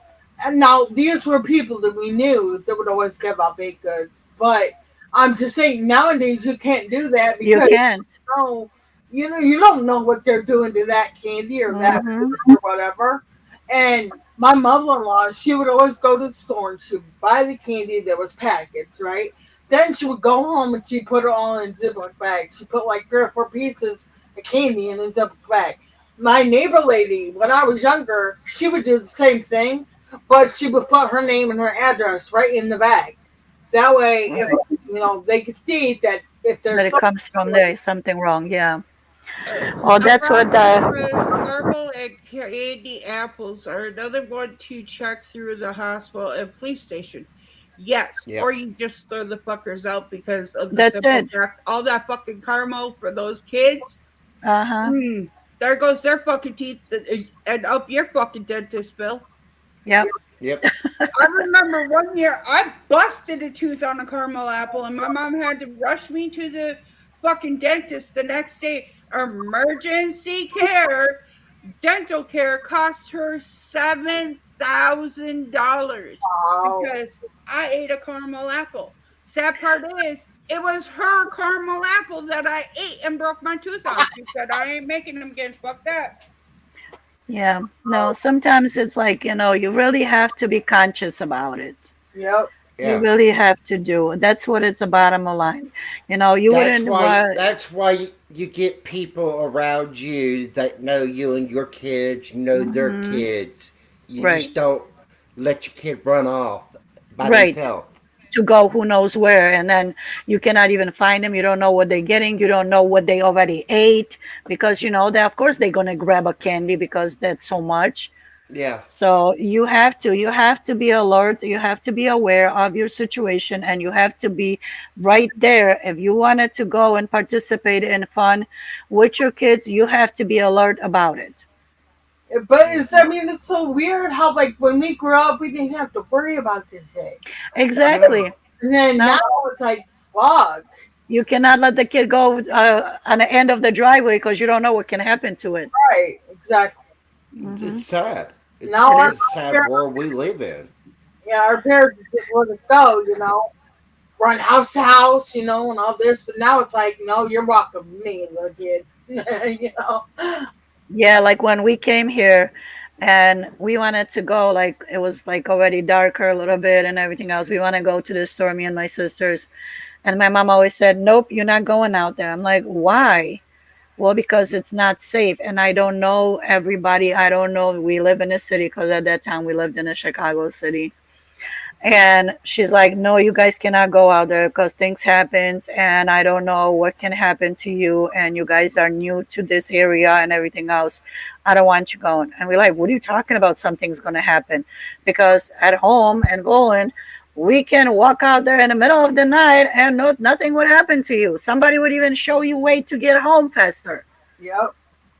now these were people that we knew that would always give out baked goods. But I'm just saying nowadays you can't do that You because can't. know, you don't know what they're doing to that candy or that Hmm. food or whatever. And my mother-in-law, she would always go to the store and she would buy the candy that was packaged, right? Then she would go home and she put it all in Ziploc bags. She put like 3 or 4 pieces of candy in a Ziploc bag. My neighbor lady, when I was younger, she would do the same thing, but she would put her name and her address right in the bag. That way, if Right. they could see that if That there's it something comes from there, something wrong. Yeah. Uh, Oh, that's what around the. Christmas, caramel and candy apples are another one to check through the hospital and police station. Yes, or Yep. you just throw the fuckers out because of the That's simple it. fact all that fucking caramel for those kids. Uh huh. There goes their fucking teeth and up your fucking dentist bill. Yep. Yep. I remember one year I busted a tooth on a caramel apple, and my mom had to rush me to the fucking dentist the next day. Emergency care, dental care cost her $7,000 wow. because I ate a caramel apple. Sad part is, it was her caramel apple that I ate and broke my tooth on. She said, I ain't making them again. Fuck that. Yeah. No, sometimes it's like, you really have to be conscious about it. Yep. You Yeah. really have to do. That's what it's a bottom line. You That's wouldn't why what. that's why you get people around you that know you and your kids, know their Hmm. kids. You Right. just don't let your kid run off by Right. themselves. To go who knows where, and then you cannot even find them. You don't know what they're getting. You don't know what they already ate, because they, of course, they're going to grab a candy because that's so much. Yeah. So you have to be alert, you have to be aware of your situation, and you have to be right there. If you wanted to go and participate in fun with your kids, you have to be alert about it. But Hmm. it's so weird how like when we grew up, we didn't have to worry about this shit, No. Exactly. and then now No, it's like, fuck. you cannot let the kid go on the end of the driveway because you don't know what can happen to it. Right, exactly. Hmm. It's sad. Now It It is a is. sad world we live in. yeah, our parents just let us go, run house to house, and all this. But now it's like, no, you're walking with me, little kid. you know. Yeah, like when we came here and we wanted to go, like it was like already darker a little bit and everything else. We want to go to the store, me and my sisters. And my mom always said, "Nope, you're not going out there." I'm like, "Why?" Well, because it's not safe. And I don't know everybody. I don't know. We live in a city, because at that time we lived in a Chicago city. And she's like, "No, you guys cannot go out there because things happens, and I don't know what can happen to you, and you guys are new to this area and everything else. I don't want you going." And we're like, "What are you talking about? Something's going to happen?" Because at home and Poland, we can walk out there in the middle of the night and nothing would happen to you. Somebody would even show you way to get home faster. Yep.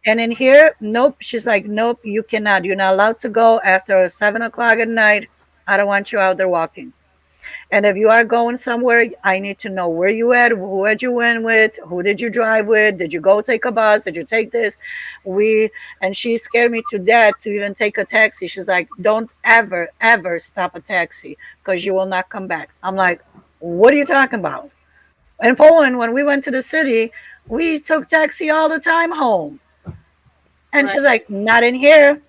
And in here, nope. She's like, "Nope, you cannot. You're not allowed to go after 7 o'clock at night. I don't want you out there walking. And if you are going somewhere, I need to know where you at, who had you went with, who did you drive with, did you go take a bus, did you take this?" We And she scared me to death to even take a taxi. She's like, "Don't ever, ever stop a taxi because you will not come back." I'm like, "What are you talking about?" In Poland, when we went to the city, we took taxi all the time home. And Right. she's like, "Not in here."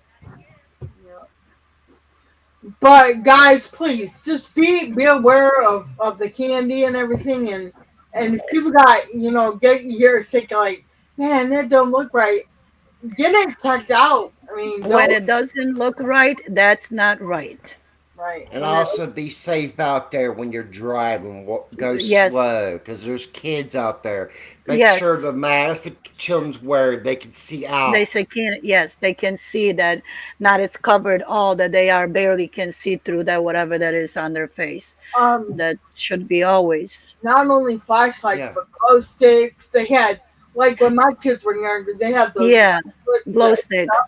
But guys, please just be aware of the candy and everything, and if you got get your thinking like, man, that don't look right. Get it checked out. I mean, When don't it doesn't look right, that's not right. right And when it also be safe out there when you're driving. Go Yes, slow because there's kids out there. Make sure the yes. mask the children's wearing they can see They out. say can, yes, they can see that not it's covered all, that they are barely can see through that whatever that is on their face. um That should be always. not only flashlights Yeah. but glow sticks. They had like when my kids were younger, they had those Yeah, lights glow that sticks.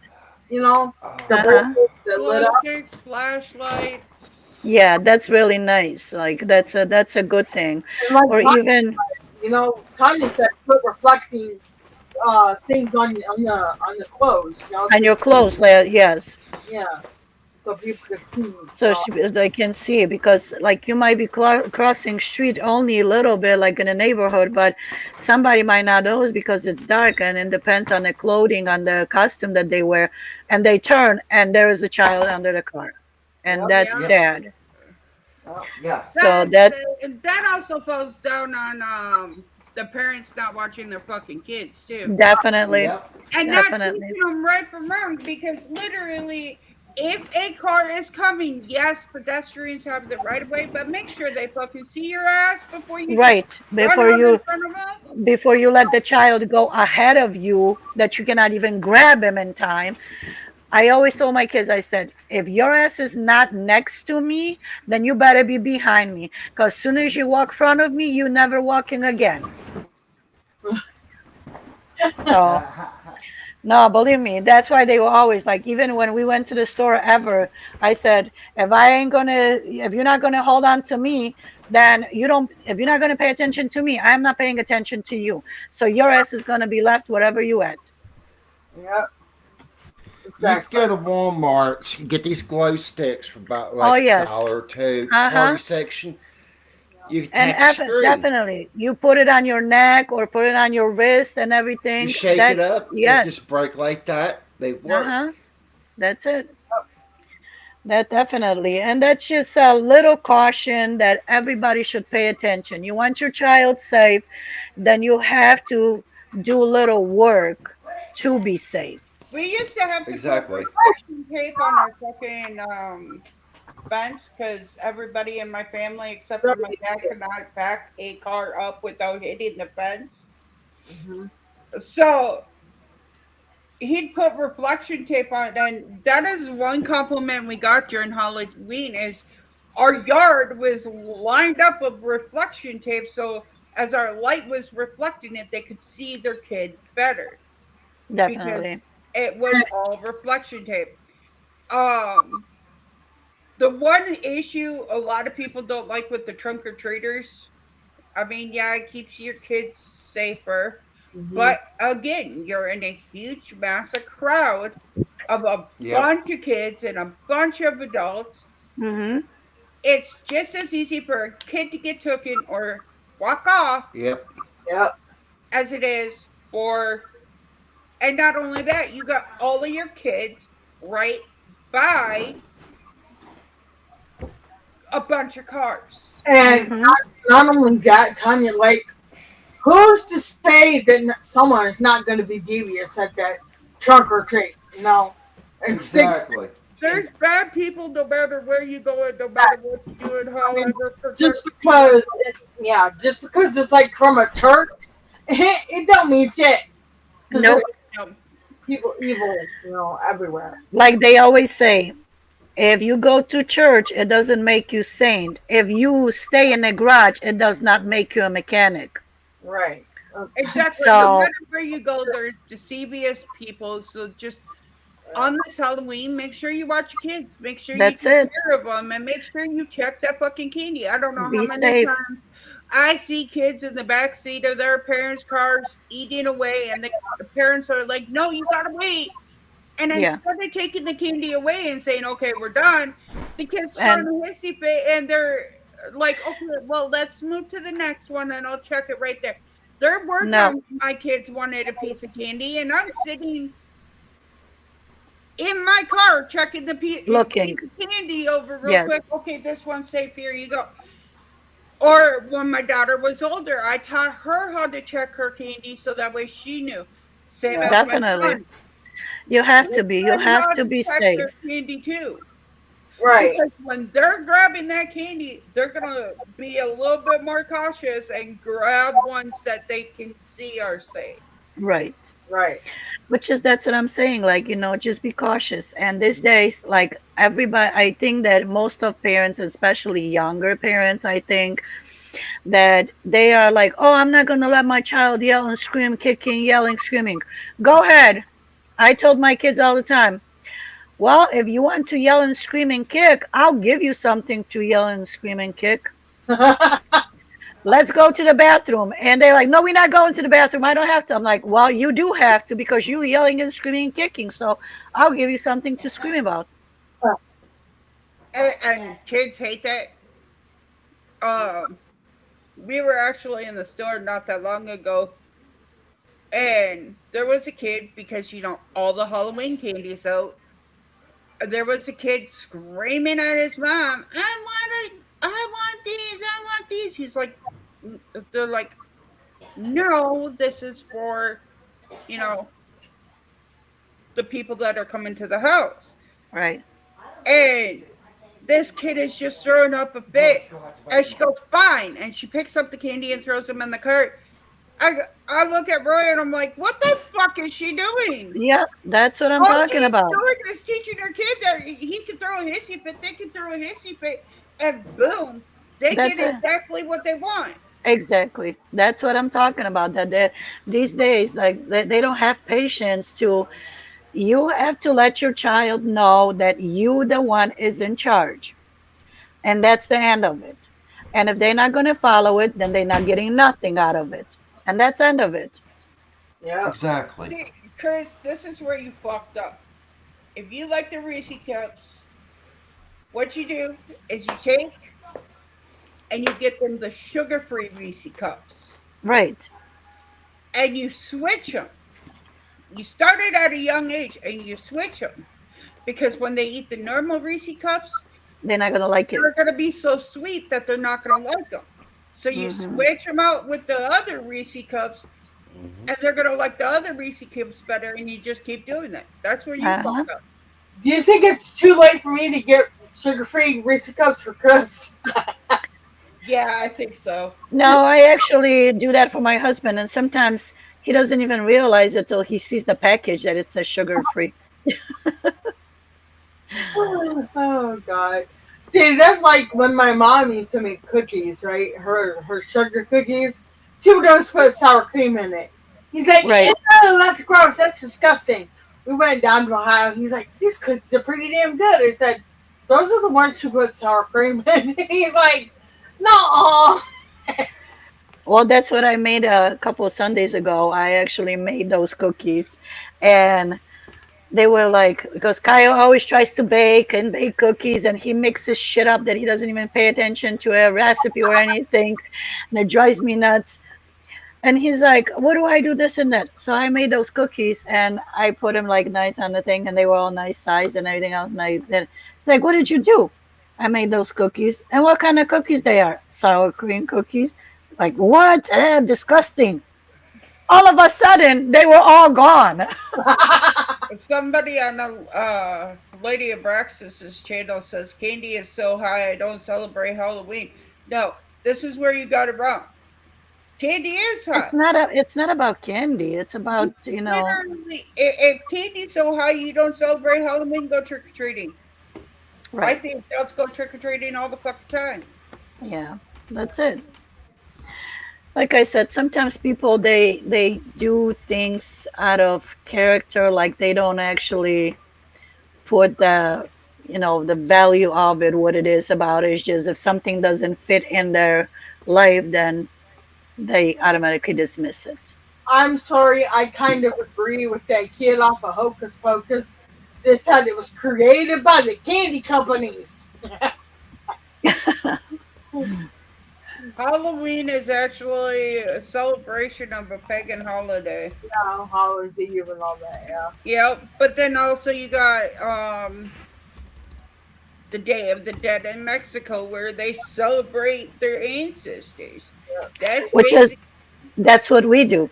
you know the Oh, Uh-huh. bulbs that lit Glow up. sticks, flashlights. Yeah, that's really nice. Like that's a good thing. And like Or even Tanya said, put reflecting things on the clothes. on your clothes, like, yes. Yeah, so people could see. So they can see, because like you might be crossing street only a little bit like in a neighborhood, but somebody might not notice because it's dark, and it depends on the clothing, on the costume that they wear, and they turn and there is a child under the car, and Yep, that's Yeah. yep, sad. yep, yeah, So That that's that also falls down on the parents not watching their fucking kids too, definitely, yep. and not definitely. teaching them right from wrong. Because literally, if a car is coming, yes, pedestrians have the right of way, but make sure they fucking see your ass before you just Right, run out in front of them. before you let the child go ahead of you, that you cannot even grab him in time. I always told my kids, I said, if your ass is not next to me, then you better be behind me. Because as soon as you walk front of me, you never walking again. So, no, believe me, that's why they were always like, even when we went to the store ever, I said, if you're not gonna hold on to me, then you don't, if you're not gonna pay attention to me, I'm not paying attention to you. So your ass is gonna be left wherever you at. yep, You can exactly. go to Walmart, get these glow sticks for about Oh, like a yes. dollar or two. Party Uh-huh. section. You can And attach a screen. definitely, you put it on your neck or put it on your wrist and You everything. shake it That's, up. It just yes. break like that. They work. Uh-huh. That's it. That definitely. And that's just a little caution that everybody should pay attention. You want your child safe, then you have to do a little work to be safe. We used to have to put Exactly. reflection tape on our fucking fence because everybody in my family except for my dad could not back a car up without hitting the fence. Mm-hmm. So he'd put reflection tape on, and that is one compliment we got during Halloween is our yard was lined up with reflection tape, so as our light was reflecting it, they could see their kid better because Definitely. it was all reflection tape. Um, the one issue a lot of people don't like with the trunk or treaters, I mean, yeah, it keeps your kids safer, Mm-hmm. but again, you're in a huge, massive crowd of a Yep. bunch of kids and a bunch of adults. Mm-hmm. It's just as easy for a kid to get taken or walk off Yep. Yep. as it is for, and not only that, you got all of your kids right by a bunch of cars. And Mm-hmm. not only that, Tanya, like, who's to say that someone is not going to be devious at that trunk or treat, and stick to Exactly. it? There's bad people no matter where you go and no matter I what you do, and mean, however just progressive you want to because, just because it's like from a church, it don't mean shit. Nope. go. People evil, everywhere. Like they always say, if you go to church, it doesn't make you saint. If you stay in a garage, it does not make you a mechanic. Right. Exactly. No So matter where you go, there's deceivious people. So just on this Halloween, make sure you watch your kids. Make sure you that's take it. care of them, and make sure you check that fucking candy. I don't know how Be many safe. times I see kids in the back seat of their parents' cars eating away, and the parents are like, "No, you gotta wait." And Yeah. instead of taking the candy away and saying, "Okay, we're done," the kids throwing And a hissy fit, and they're like, "Okay, well, let's move to the next one, and I'll check it right there." There were no, times my kids wanted a piece of candy, and I'm sitting in my car checking the Looking. piece of candy over real quick. Yes. Okay, this one's safe. Here you go. Or when my daughter was older, I taught her how to check her candy so that way she knew. Same Yeah. as my Definitely. son. You have to Teach be. You them have how to to be check their safe. candy too. Right. Because when they're grabbing that candy, they're gonna be a little bit more cautious and grab ones that they can see are safe. Right. Right. Which is that's what I'm saying. Like, just be cautious. And these days, like everybody, I think that most of parents, especially younger parents, I think that they are like, oh, I'm not gonna let my child yell and scream, kicking, yelling, screaming. Go ahead. I told my kids all the time, well, if you want to yell and scream and kick, I'll give you something to yell and scream and kick. Let's go to the bathroom. And they're like, no, we're not going to the bathroom. I don't have to. I'm like, well, you do have to because you're yelling and screaming and kicking. So I'll give you something to scream about. And kids hate that. Um, we were actually in the store not that long ago, and there was a kid because all the Halloween candy's out. There was a kid screaming at his mom, I want these, I want these. He's like, they're like, no, this is for, you know, the people that are coming to the house. Right. And this kid is just throwing up a fit. And she goes, fine. And she picks up the candy and throws them in the cart. I, I look at Roy and I'm like, what the fuck is she doing? Yeah, that's what I'm All talking she's about. doing is teaching her kid that he can throw a hissy fit, they can throw a hissy fit, and boom, they get That's it. exactly what they want. Exactly. That's what I'm talking about. These days, like they don't have patience to. You have to let your child know that you, the one, is in charge, and that's the end of it. And if they're not going to follow it, then they're not getting nothing out of it, and that's the end of it. Yeah. Exactly. See, Chris, this is where you fucked up. If you like the Reese cups, what you do is you take and you get them the sugar-free Reese cups, Right. and you switch them. You start it at a young age, and you switch them because when they eat the normal Reese cups, They're not going to like it. they're going to be so sweet that they're not going to like them. So you Hmm. switch them out with the other Reese cups, Hmm. and they're going to like the other Reese cups better, and you just keep doing that. That's where you fuck Uh-huh. up. Do you think it's too late for me to get sugar-free Reese cups for Chris? Yeah, I think so. No, I actually do that for my husband, and sometimes he doesn't even realize it till he sees the package that it says sugar free. Oh God. See, that's like when my mom used to make cookies, right? Her sugar cookies. She would always put sour cream in it. He's like, Right. ew, that's gross. That's disgusting. We went down to Ohio. He's like, these cookies are pretty damn good. I said, those are the ones she put sour cream in. He's like, no. Well, that's what I made a couple of Sundays ago. I actually made those cookies, and they were like, because Kyle always tries to bake and bake cookies, and he mixes shit up that he doesn't even pay attention to a recipe or anything, and it drives me nuts. And he's like, what do I do this and that? So I made those cookies and I put them like nice on the thing, and they were all nice size and everything else. And then he's like, what did you do? I made those cookies. And what kind of cookies they are? Sour cream cookies. Like, what? Disgusting. All of a sudden, they were all gone. Somebody on the Lady of Braxis's channel says candy is so high I don't celebrate Halloween. No, this is where you got it wrong. Candy is high. It's not about candy. It's about, Literally, if candy's so high you don't celebrate Halloween, go trick or treating. I right. see adults go trick or treating all the fucking time. Yeah. That's it. Like I said, sometimes people they do things out of character, like they don't actually put the value of it, what it is about it. It's just if something doesn't fit in their life, then they automatically dismiss it. I'm sorry, I kind of agree with that kid off of Hocus Pocus. This said it was created by the candy companies. Halloween is actually a celebration of a pagan holiday. Yeah, Halloween's Eve and all that. Yeah. Yep, but then also you got the Day of the Dead in Mexico where they celebrate their ancestors. That's which is basic. that's what we do.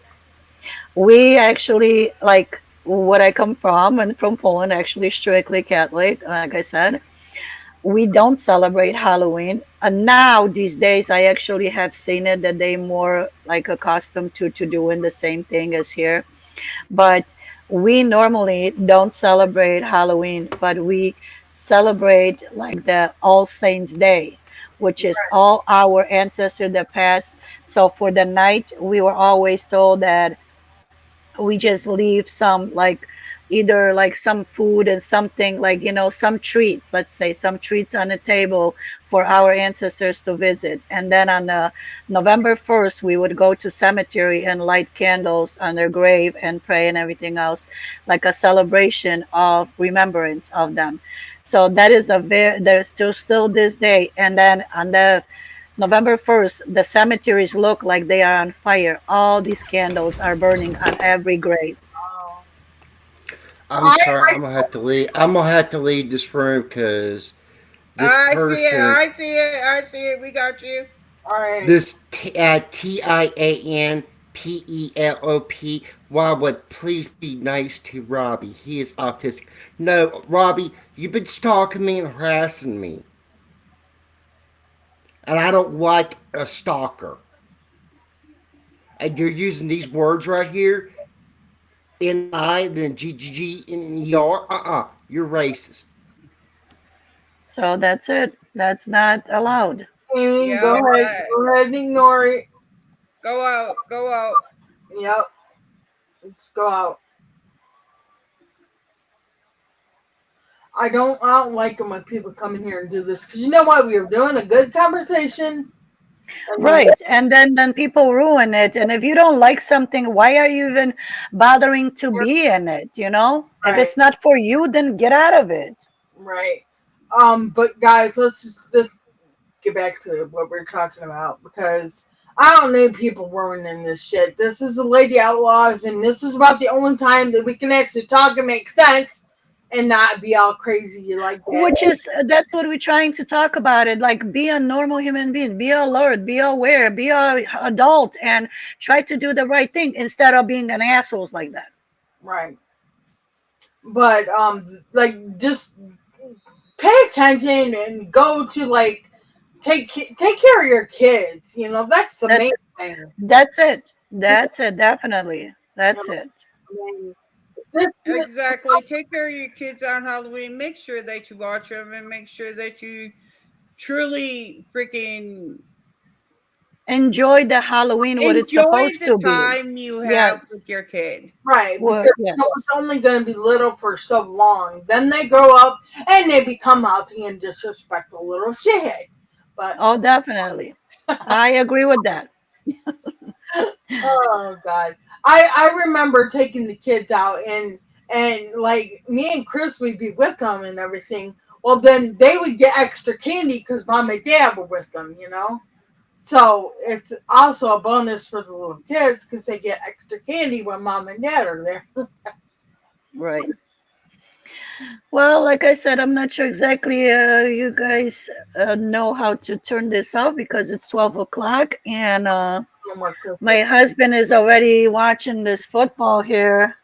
We actually like what I come from and from Poland, actually strictly Catholic. Like I said, we don't celebrate Halloween. And now these days, I actually have seen it that they more like accustomed to doing the same thing as here. But we normally don't celebrate Halloween, but we celebrate like the All Saints Day, which is all our ancestors that passed. So for the night, we were always told that we just leave some like either like some food and something like some treats, let's say some treats on the table for our ancestors to visit. And then on November 1st we would go to cemetery and light candles on their grave and pray and everything else, like a celebration of remembrance of them. So that is a very, there's still this day. And then on the November 1st, the cemeteries look like they are on fire. All these candles are burning on every grave. Oh. I'm I, sorry. I'm gonna have to leave. I'm gonna have to leave this room because this I see it. person, I see it. I see it. We got you. all right. this TIANPELOP, why would please be nice to Robbie? He is autistic. No, Robbie, you've been stalking me and harassing me, and I don't like a stalker. And you're using these words right here, NI, then GGG, and ER. You're racist. So that's it. That's not allowed. Amy, go Yep. ahead. Go ahead and ignore it. Go out. Go out. Yep. Let's go out. I don't like it when people come in here and do this because you know what? We were doing a good conversation. And then, Right. And then people ruin it. And if you don't like something, why are you even bothering to be in it? If right, it's not for you, then get out of it. right. But guys, let's get back to what we're talking about because I don't need people ruining this shit. This is the Lady Outlaws, and this is about the only time that we can actually talk and make sense and not be all crazy like that. Which is, that's what we're trying to talk about it. Like, be a normal human being, be alert, be aware, be a adult, and try to do the right thing instead of being an assholes like that. Right. But like just pay attention and go to like take care of your kids. You know that's the That main thing. that's it. That's it. Definitely. You That's know, it. I mean, this Exactly. Take care of your kids on Halloween. Make sure that you watch them and make sure that you truly freaking Enjoy the Halloween what it's enjoy supposed the to be. time you have with Yes. your kid. right because Well, you know, it's yes. only going to be little for so long. Then they grow up and they become mouthy and disrespectful little shitheads. But Oh, definitely. I agree with that. oh god, I remember taking the kids out and like me and Chris would be with them and everything. Well, then they would get extra candy because mom and dad were with them, you know. So it's also a bonus for the little kids because they get extra candy when mom and dad are there. Right. Well, like I said, I'm not sure exactly. You guys know how to turn this off because it's 12 o'clock, and No more my Christmas. husband is already watching this football here.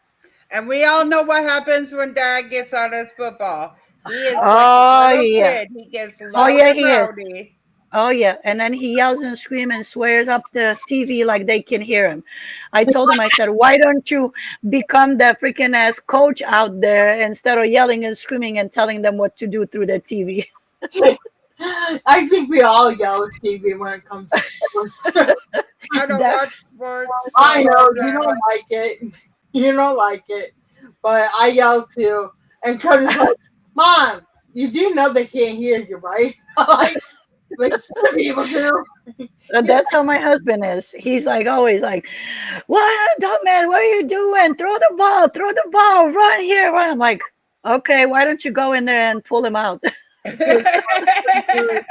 And we all know what happens when dad gets on his football. He is like a Oh little yeah. kid. He gets Oh loud yeah, and he is. rowdy. Oh yeah, and then he yells and screams and swears up the TV like they can hear him. I told him, I said, why don't you become the freaking ass coach out there instead of yelling and screaming and telling them what to do through the TV? I think we all yell at TV when it comes to sports. I don't That watch sports, I so know you don't like it. You don't like it, but I yell too. And Cody's like, "Mom, you do know they can't hear you, right?" like some people do. that's how my husband is. He's like always like, "What, dumb man? What are you doing? Throw the ball, run here, run." I'm like, "Okay, why don't you go in there and pull him out?" yeah.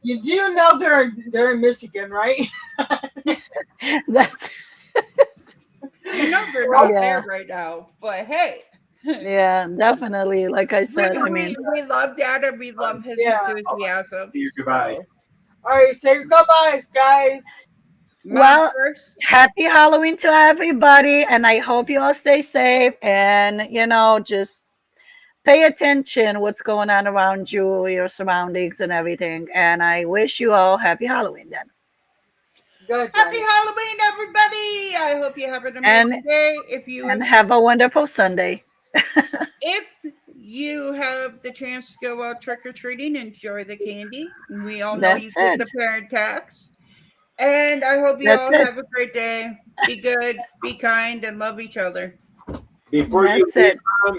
You do know they're in Michigan, right? That's You know they're not Well, there yeah, right now, but hey, yeah, definitely. Like I we said, I we mean, we love Dad and we love his yeah. enthusiasm. So All right, say your goodbyes, guys. mom well, first. happy Halloween to everybody, and I hope you all stay safe and just pay attention what's going on around you, your surroundings, and everything. And I wish you all happy Halloween then, Good, Happy Jenny. Halloween, everybody! I hope you have an and amazing day. have a wonderful Sunday. If you have the chance to go out trick or treating, enjoy the candy. We all know you That's get the it. parent tax. And I hope you That's all it. have a great day. Be good, be kind, and love each other. Before you That's leave, it. Mom,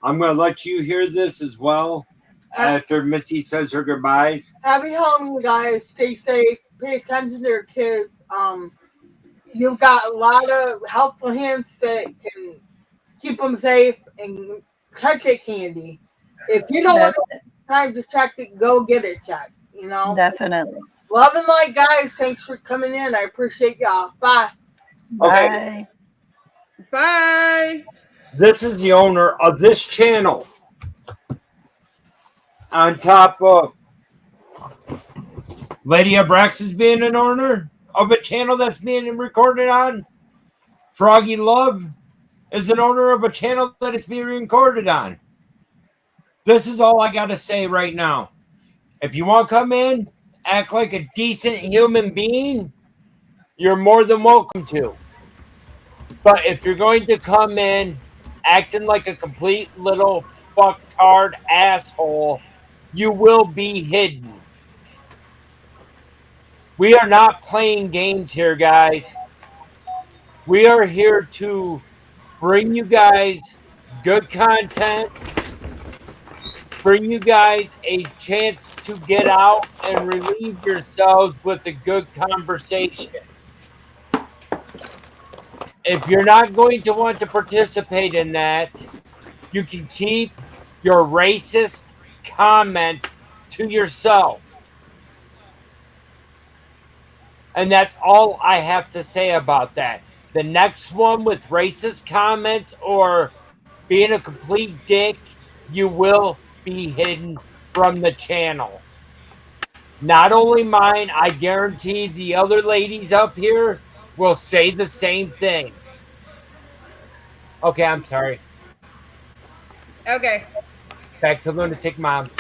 I'm going to let you hear this as well Ha- after Missy says her goodbyes. Happy Halloween, guys. Stay safe. Pay attention to your kids. You've got a lot of helpful hints that can keep them safe and check your candy. If you don't want That's to it. time to check it, go get it checked. Definitely. Love and light, guys. Thanks for coming in. I appreciate y'all. Bye. Okay, Bye. Bye. this is the owner of this channel. On top of Lady Abraxas being an owner of a channel that's being recorded on, Froggy Love is an owner of a channel that is being recorded on. This is all I got to say right now. If you want to come in, act like a decent human being, you're more than welcome to. But if you're going to come in acting like a complete little fucktard asshole, you will be hidden. We are not playing games here, guys. We are here to bring you guys good content, bring you guys a chance to get out and relieve yourselves with a good conversation. If you're not going to want to participate in that, you can keep your racist comments to yourself. And that's all I have to say about that. The next one with racist comments or being a complete dick, you will be hidden from the channel. Not only mine, I guarantee the other ladies up here will say the same thing. Okay, I'm sorry. Okay. Back to Lunatic Mom.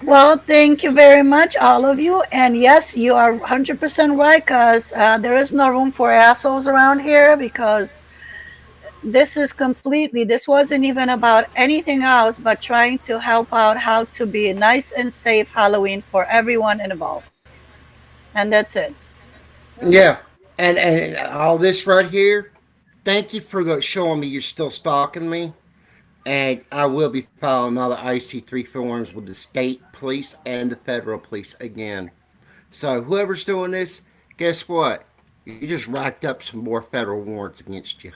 Well, thank you very much, all of you. And yes, you are 100% right, because there is no room for assholes around here, because this wasn't even about anything else but trying to help out how to be a nice and safe Halloween for everyone involved. And that's it. Yeah, and all this right here. Thank you for showing me you're still stalking me, and I will be filing another IC3 forms with the state police and the federal police again. So whoever's doing this, guess what? You just racked up some more federal warrants against you.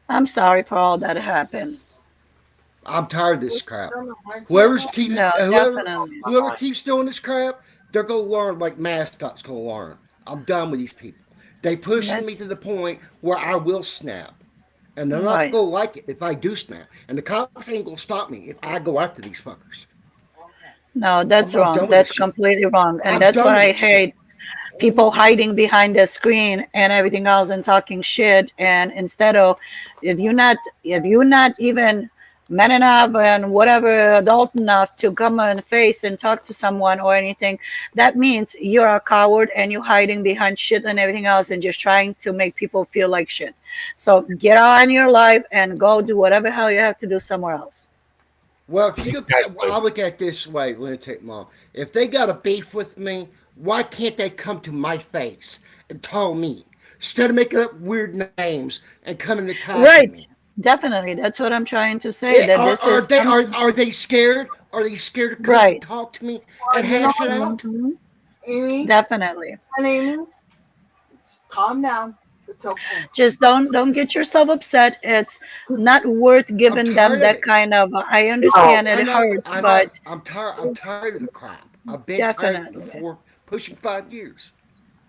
I'm sorry for all that happened. I'm tired of this crap. Turn my Whoever's channel. keep No, definitely. whoever keeps doing this crap, they're gonna learn like mascots gonna learn. I'm done with these people. They pushing me That's to the point where I will snap. And they're not right. gonna like it if I do snap. And the cops ain't gonna stop me if I go after these fuckers. No, that's I'm wrong. done with this That's shit. completely wrong. And I'm that's done what with I this shit. hate, people hiding behind the screen and everything else and talking shit. And instead of, if you're not even man enough and whatever adult enough to come and face and talk to someone or anything, that means you're a coward and you're hiding behind shit and everything else and just trying to make people feel like shit. So get on your life and go do whatever hell you have to do somewhere else. Well, if you could, Exactly. I'll look at it this way, lunatic mom. If they got a beef with me, why can't they come to my face and tell me instead of making up weird names and coming and attacking Right. me? Definitely. That's what I'm trying to say. That Are, this are is they are something. are they scared? Are they scared to come and Right. talk to me and You know hash it what, out? Hmm. Amy Definitely. and Amy? Just calm down. It's okay. Just don't get yourself upset. It's not worth I'm giving them tired of that it. kind of. I No, understand it I know. hurts, I know. but I'm tired. I'm tired of the crap. I've been tired definitely. for pushing 5 years.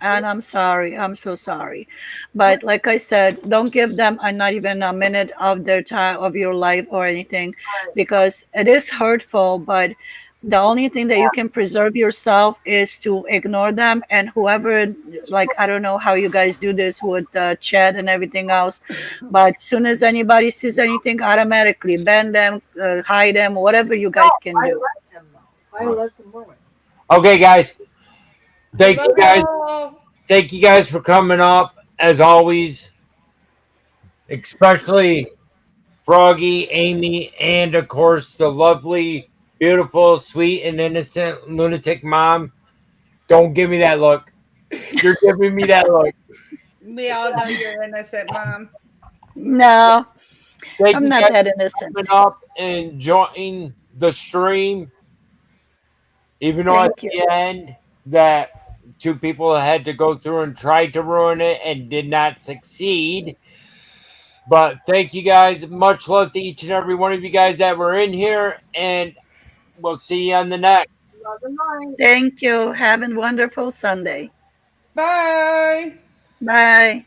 And I'm sorry. I'm so sorry. But like I said, don't give them not even a minute of their time of your life or anything, because it is hurtful. But the only thing that you can preserve yourself is to ignore them. And whoever, like, I don't know how you guys do this with chat and everything else, but soon as anybody sees anything, automatically ban them, hide them, whatever you No, guys can I do. let them know. I let them know it. okay, guys. We Thank love you you guys. all. Thank you guys for coming up as always, especially Froggy, Amy, and of course the lovely, beautiful, sweet, and innocent lunatic mom. Don't give me that look. You're giving me that look. We all know you're innocent, Mom. No, Thank I'm you not guys that for coming innocent. up and joining the stream. Even though at Thank you. the end that two people had to go through and tried to ruin it and did not succeed. But thank you guys. Much love to each and every one of you guys that were in here, and we'll see you on the next. Another night. Thank you. Have a wonderful Sunday. Bye. Bye.